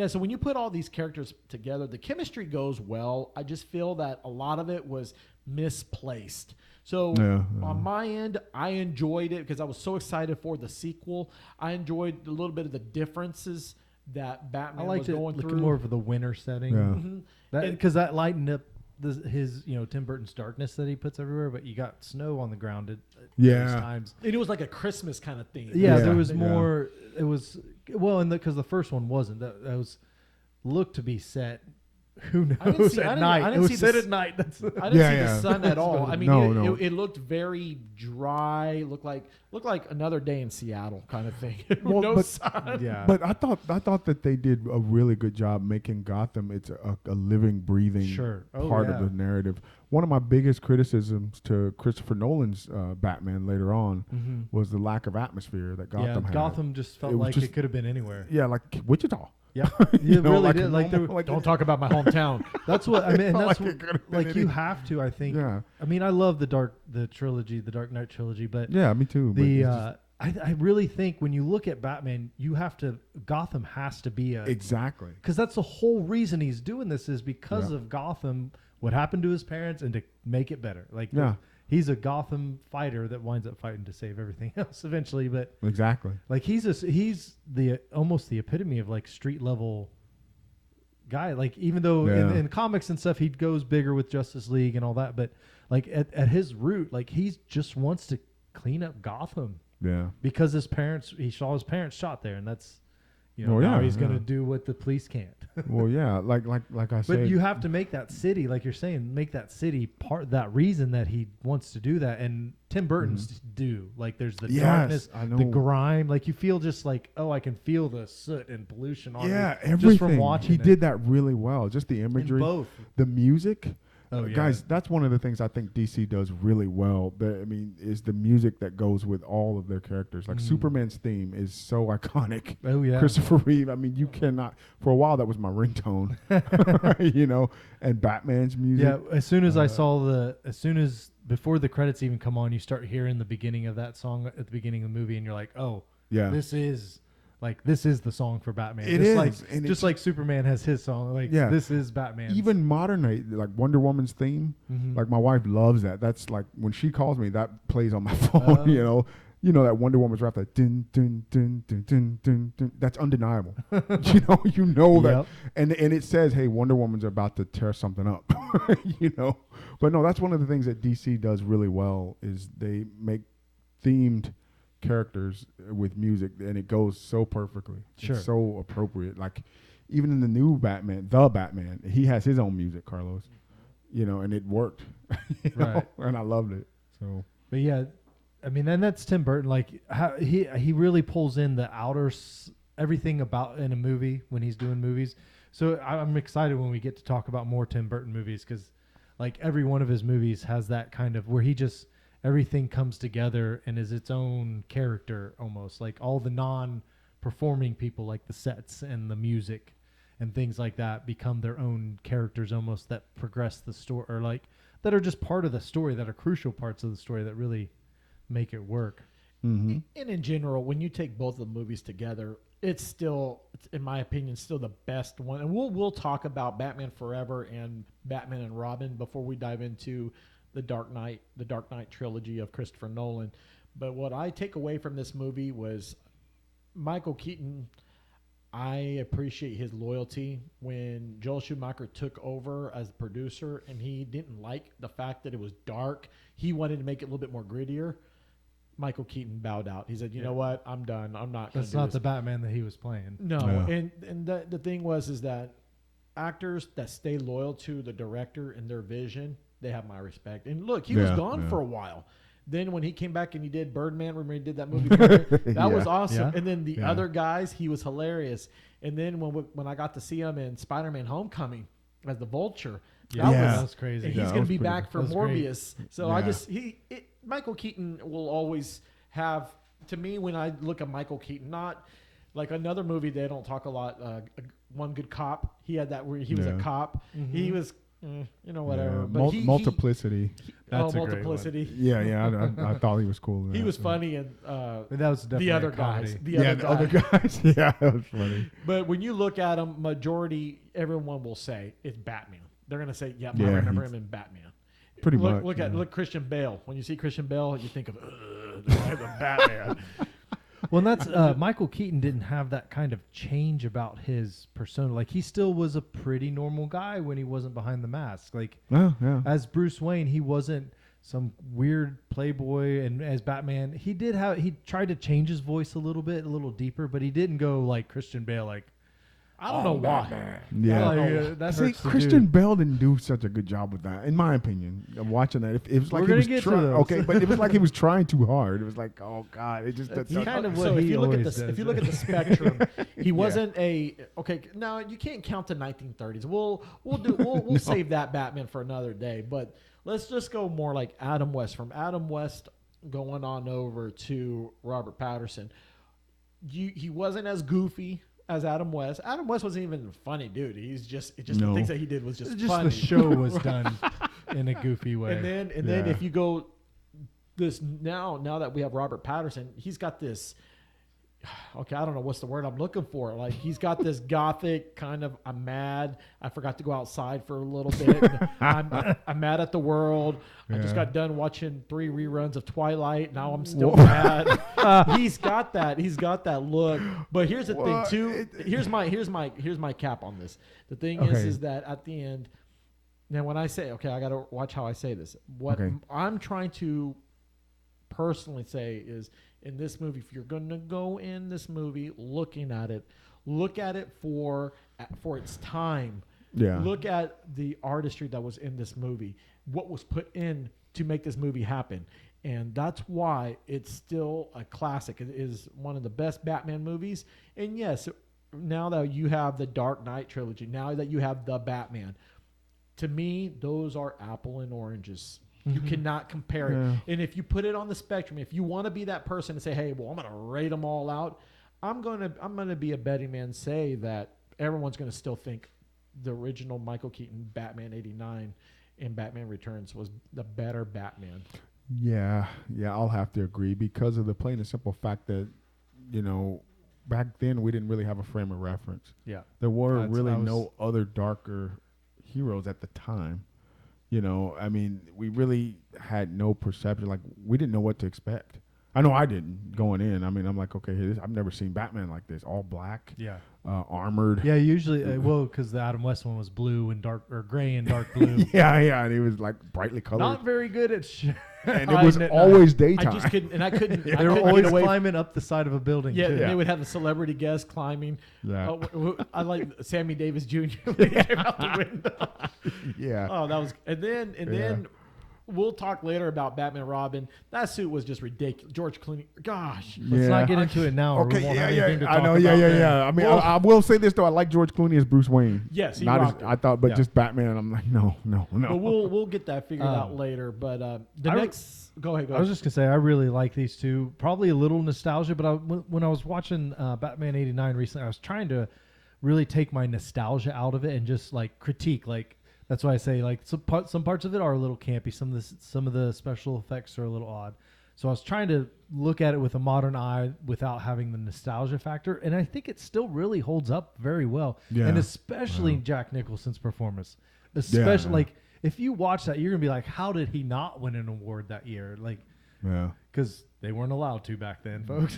so when you put all these characters together, the chemistry goes well. I just feel that a lot of it was misplaced. So on my end, I enjoyed it because I was so excited for the sequel. I enjoyed a little bit of the differences that Batman was going through. I liked it more of the winter setting. Because that lightened up his Tim Burton's darkness that he puts everywhere, but you got snow on the ground at times. And it was like a Christmas kind of theme. There was more. It was because the first one wasn't. That was looked to be set. Who knows? At night. It was set at night. I didn't see the sun at all. I mean, it looked very dry. Looked like another day in Seattle kind of thing. Sun. Yeah. But I thought that they did a really good job making Gotham. It's a living, breathing part of the narrative. One of my biggest criticisms to Christopher Nolan's Batman later on was the lack of atmosphere that Gotham had. Gotham just felt like it could have been anywhere. Yeah, like Wichita. Yeah, you really did. Don't talk about my hometown. That's what I mean. And that's like you have to. I think. Yeah. I mean, I love the Dark Knight trilogy, but me too. I really think when you look at Batman, Gotham has to be exactly because that's the whole reason he's doing this is because of Gotham. What happened to his parents and to make it better. He's a Gotham fighter that winds up fighting to save everything else eventually. But exactly, like he's the almost the epitome of like street level guy. Like even though in comics and stuff he goes bigger with Justice League and all that, but like at his root, like he just wants to clean up Gotham. Yeah, because he saw his parents shot there, and that's. Now he's going to do what the police can't. Well, yeah, like I said. But you have to make that city, like you're saying, make that city part that reason that he wants to do that. And Tim Burton's do. Like there's the darkness, the grime. Like you feel just like, I can feel the soot and pollution on me. Everything. Just from watching He did that really well. Just the imagery. In both. The music. Guys, that's one of the things I think DC does really well. Is the music that goes with all of their characters. Like Superman's theme is so iconic. Oh yeah, Christopher Reeve. I mean, you cannot. For a while, that was my ringtone. And Batman's music. Yeah. As soon as before the credits even come on, you start hearing the beginning of that song at the beginning of the movie, and you're like, this is like this is the song for Batman. It just is, like and just like Superman has his song. Like this is Batman. Even modern day, like Wonder Woman's theme, like my wife loves that. That's like when she calls me, that plays on my phone. You know that Wonder Woman's rap, that dun dun dun dun dun dun dun. That's undeniable. you know that, and it says, "Hey, Wonder Woman's about to tear something up." But no, that's one of the things that DC does really well is they make themed characters with music, and it goes so perfectly. Sure. It's so appropriate. Like even in the new Batman, the Batman, he has his own music, Carlos. And it worked. Right. And I loved it. So, but yeah. I mean, and that's Tim Burton. Like how he really pulls in the everything about in a movie when he's doing movies. So I'm excited when we get to talk about more Tim Burton movies because, like every one of his movies has that kind of where he just everything comes together and is its own character almost. Like all the non-performing people, like the sets and the music and things like that, become their own characters almost that progress the story or like that are just part of the story that are crucial parts of the story that really make it work. And in general, when you take both of the movies together, it's still, in my opinion, still the best one. And we'll talk about Batman Forever and Batman and Robin before we dive into the Dark Knight trilogy of Christopher Nolan. But what I take away from this movie was Michael Keaton. I appreciate his loyalty. When Joel Schumacher took over as producer and he didn't like the fact that it was dark, he wanted to make it a little bit more grittier. Michael Keaton bowed out. He said, you know what? I'm done. I'm not going to do this. That's not the Batman that he was playing. No. And the thing is that actors that stay loyal to the director and their vision, they have my respect. And look, he was gone for a while. Then when he came back and he did Birdman, remember he did that movie? That was awesome. Yeah. And then the other guys, he was hilarious. And then when I got to see him in Spider-Man Homecoming as the Vulture, that was crazy. And he's going to be back for Morbius. Great. So Michael Keaton will always have, to me, when I look at Michael Keaton, not like another movie they don't talk a lot, One Good Cop. He had that where he was a cop. He was, whatever. But Multiplicity. That's a Multiplicity. Great one. I thought he was cool. He was funny, and that was definitely the other guys. The other guys. Yeah, that was funny. But when you look at him, majority everyone will say it's Batman. They're gonna say, I remember him in Batman. Pretty much. Look Christian Bale. When you see Christian Bale, you think of Batman. Well, and that's Michael Keaton didn't have that kind of change about his persona. Like he still was a pretty normal guy when he wasn't behind the mask. Like as Bruce Wayne, he wasn't some weird playboy, and as Batman, he tried to change his voice a little bit, a little deeper, but he didn't go like Christian Bale. Like I don't know why. Yeah, see, Christian Bale didn't do such a good job with that, in my opinion. I'm watching that. It was like he was trying. Okay, but it was like he was trying too hard. It was like, oh God, it just. That's kind of what he always does. If you look at the spectrum, he wasn't Now you can't count the 1930s. We'll save that Batman for another day. But let's just go more like Adam West. From Adam West going on over to Robert Pattinson, he wasn't as goofy as Adam West. Adam West wasn't even a funny dude. The things that he did was just funny. The show was done in a goofy way. And then if you go this now that we have Robert Pattinson, he's got this. Okay, I don't know what's the word I'm looking for. Like he's got this gothic kind of. I'm mad. I forgot to go outside for a little bit. I'm mad at the world. I just got done watching 3 reruns of Twilight. Now I'm still mad. He's got that. He's got that look. But here's the thing too. Here's my cap on this. The thing is that at the end, now when I say I got to watch how I say this. What I'm trying to personally say is, in this movie, if you're going to go in this movie looking at it, look at it for its time. Yeah. Look at the artistry that was in this movie, what was put in to make this movie happen. And that's why it's still a classic. It is one of the best Batman movies. And yes, now that you have the Dark Knight trilogy, now that you have the Batman, to me, those are apple and oranges. You cannot compare it. And if you put it on the spectrum, if you want to be that person and say, hey, well, I'm going to rate them all out, I'm going to be a betting man, say that everyone's going to still think the original Michael Keaton Batman 89 and Batman Returns was the better Batman. Yeah, I'll have to agree because of the plain and simple fact that, back then we didn't really have a frame of reference. Yeah. There were no other darker heroes at the time. You know, I mean, we really had no perception. Like, we didn't know what to expect. I know I didn't going in. I mean, I'm like, okay, I've never seen Batman like this, all black, armored. Yeah, usually, because the Adam West one was blue and dark, or gray and dark blue. yeah, and he was like brightly colored. Not very good at and it was always daytime. I just couldn't, and I couldn't. They were always climbing up the side of a building. Yeah, too. they would have a celebrity guest climbing. Yeah. I like Sammy Davis Jr. when he came out the window. Yeah. Oh, that was, and then we'll talk later about Batman and Robin. That suit was just ridiculous. George Clooney. Gosh. Let's not get into it now. Okay, or we won't have anything to talk I know, about I mean, I will say this though. I like George Clooney as Bruce Wayne. Yes, he not rocked as I thought, but just Batman. I'm like, no. But we'll get that figured out later. But go ahead. I was just gonna say I really like these two. Probably a little nostalgia, but when I was watching Batman '89 recently, I was trying to really take my nostalgia out of it and just like critique. Like, that's why I say, like, some parts of it are a little campy. Some of the special effects are a little odd. So I was trying to look at it with a modern eye without having the nostalgia factor, and I think it still really holds up very well. Yeah. And especially Jack Nicholson's performance. Especially like, if you watch that, you're gonna be like, how did he not win an award that year? Like, because they weren't allowed to back then, folks.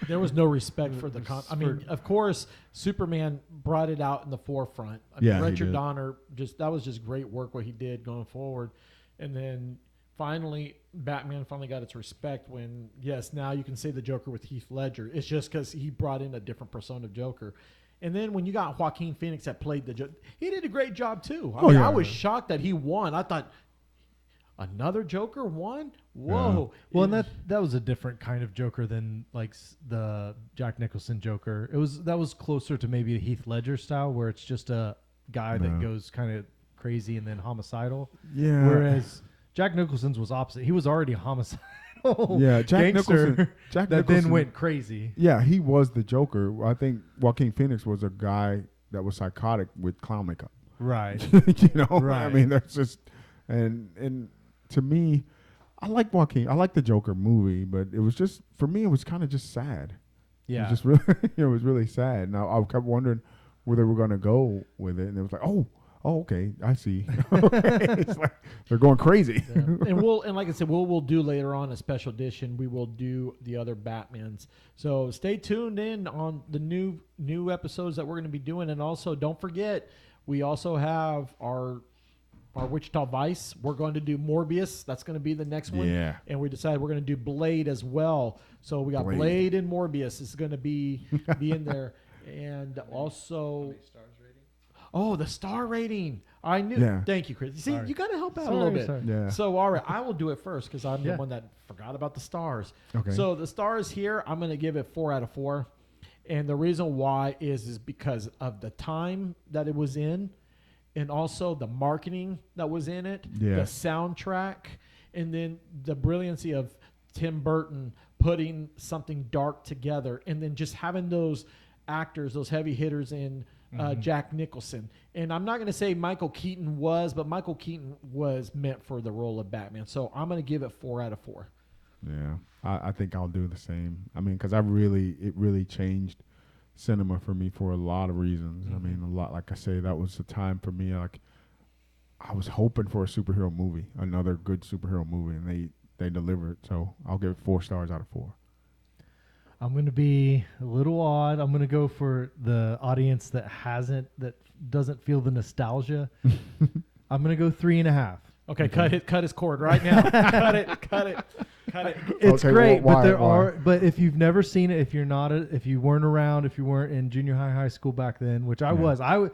There was no respect for the I mean, of course, Superman brought it out in the forefront. I mean, Richard Donner, that was just great work what he did going forward. And then finally, Batman finally got its respect when, yes, now you can say the Joker with Heath Ledger. It's just because he brought in a different persona of Joker. And then when you got Joaquin Phoenix that played the Joker, he did a great job too. I was shocked that he won. I thought, another Joker won? Whoa. Yeah. Well, and that was a different kind of Joker than like the Jack Nicholson Joker. That was closer to maybe the Heath Ledger style, where it's just a guy that goes kind of crazy and then homicidal. Yeah. Whereas Jack Nicholson's was opposite. He was already homicidal. Yeah, Jack Nicholson then went crazy. Yeah, he was the Joker. I think Joaquin Phoenix was a guy that was psychotic with clown makeup. Right. You know? Right. I mean, that's just and to me, I like Joaquin. I like the Joker movie, but it was just, for me, it was kind of just sad. Yeah. It was just really, it was really sad. Now I kept wondering where they were going to go with it, and it was like, oh, okay, I see. It's like they're going crazy. Yeah. And like I said, we'll do later on a special edition. We will do the other Batmans. So stay tuned in on the new episodes that we're going to be doing, and also don't forget, we also have our Wichita Vice. We're going to do Morbius. That's going to be the next one. Yeah. And we decided we're going to do Blade as well. So we got Blade and Morbius is going to be in there. And also, the star rating. I knew. Yeah. Thank you, Chris. See, you got to help out a Sorry, little bit. sorry. Yeah. So, all right, I will do it first because I'm the one that forgot about the stars. Okay. So the stars here, I'm going to give it 4 out of 4. And the reason why is because of the time that it was in, and also the marketing that was in it, the soundtrack, and then the brilliancy of Tim Burton putting something dark together, and then just having those actors, those heavy hitters in Jack Nicholson. And I'm not going to say Michael Keaton was, but Michael Keaton was meant for the role of Batman. So I'm going to give it 4 out of 4. Yeah, I think I'll do the same. I mean, because it really changed cinema for me for a lot of reasons. I mean, a lot, like I say, that was the time for me. Like, I was hoping for a superhero movie, another good superhero movie, and they delivered. So I'll give it 4 stars out of 4. I'm going to be a little odd. I'm going to go for the audience that doesn't feel the nostalgia. I'm going to go 3.5. Okay, cut his cord right now. cut it. It's okay, great, well, but but if you've never seen it, if you weren't around, if you weren't in junior high school back then, which I was, I would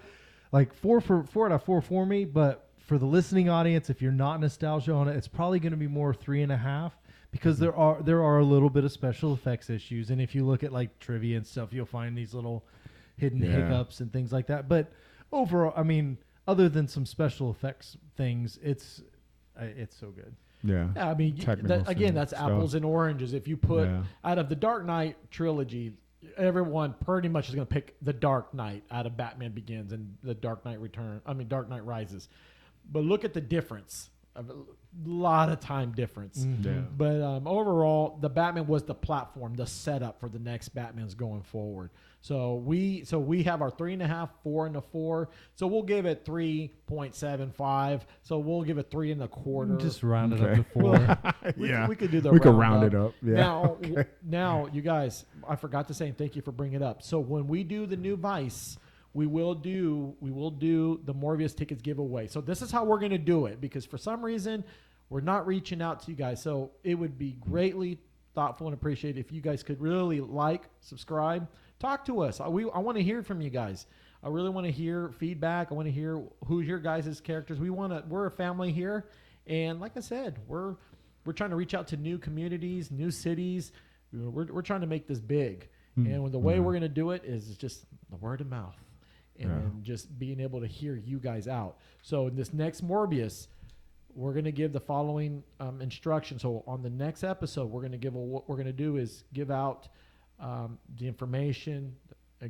like 4 out of 4 for me. But for the listening audience, if you're not nostalgia on it, it's probably going to be more 3.5 because there are a little bit of special effects issues, and if you look at like trivia and stuff, you'll find these little hidden hiccups and things like that. But overall, I mean, other than some special effects things, it's so good. Yeah. I mean, that's apples and oranges. If you put out of the Dark Knight trilogy, everyone pretty much is going to pick the Dark Knight out of Batman Begins and the Dark Knight Rises. But look at the difference a lot of time difference. Mm-hmm. Yeah. But overall, the Batman was the platform, the setup for the next Batman's going forward. So we have our 3.5, 4 and a 4. So we'll give it 3.75. So we'll give it 3 1/4. Just round it up to 4. Yeah. We could do the We could round round it up. Yeah. Now, now, you guys, I forgot to say, and thank you for bringing it up. So when we do the new Vice, we will do the Morbius tickets giveaway. So this is how we're going to do it, because for some reason we're not reaching out to you guys. So it would be greatly thoughtful and appreciated if you guys could really subscribe, talk to us. I want to hear from you guys. I really want to hear feedback. I want to hear who's your guys' characters. We're a family here, and like I said, we're trying to reach out to new communities, new cities. We're trying to make this big, and the way we're going to do it is just the word of mouth. And then just being able to hear you guys out. So in this next Morbius, we're going to give the following instructions. So on the next episode, what we're going to do is give out the information,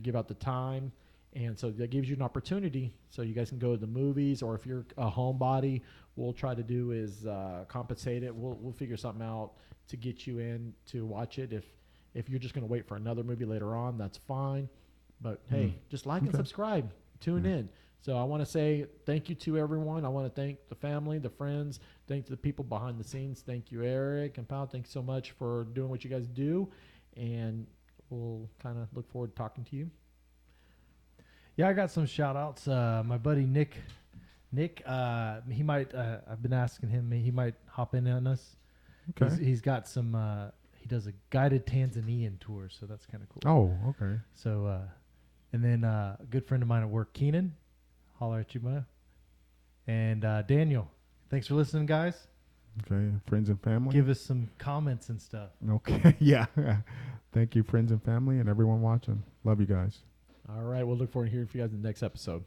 give out the time, and so that gives you an opportunity. So you guys can go to the movies, or if you're a homebody, we'll try to do is compensate it. We'll figure something out to get you in to watch it. If you're just going to wait for another movie later on, that's fine. But hey, just like and subscribe. Tune in. So I want to say thank you to everyone. I want to thank the family, the friends, thank the people behind the scenes. Thank you, Eric and Pal. Thanks so much for doing what you guys do. And we'll kind of look forward to talking to you. Yeah, I got some shout outs. My buddy Nick, he might, I've been asking him, he might hop in on us. Okay. He's got some, he does a guided Tanzanian tour, so that's kind of cool. Oh, okay. So, and then a good friend of mine at work, Keaton, holler at you, Maya. And Daniel, thanks for listening, guys. Okay, friends and family. Give us some comments and stuff. Okay, yeah. Thank you, friends and family, and everyone watching. Love you guys. All right. We'll look forward to hearing from you guys in the next episode.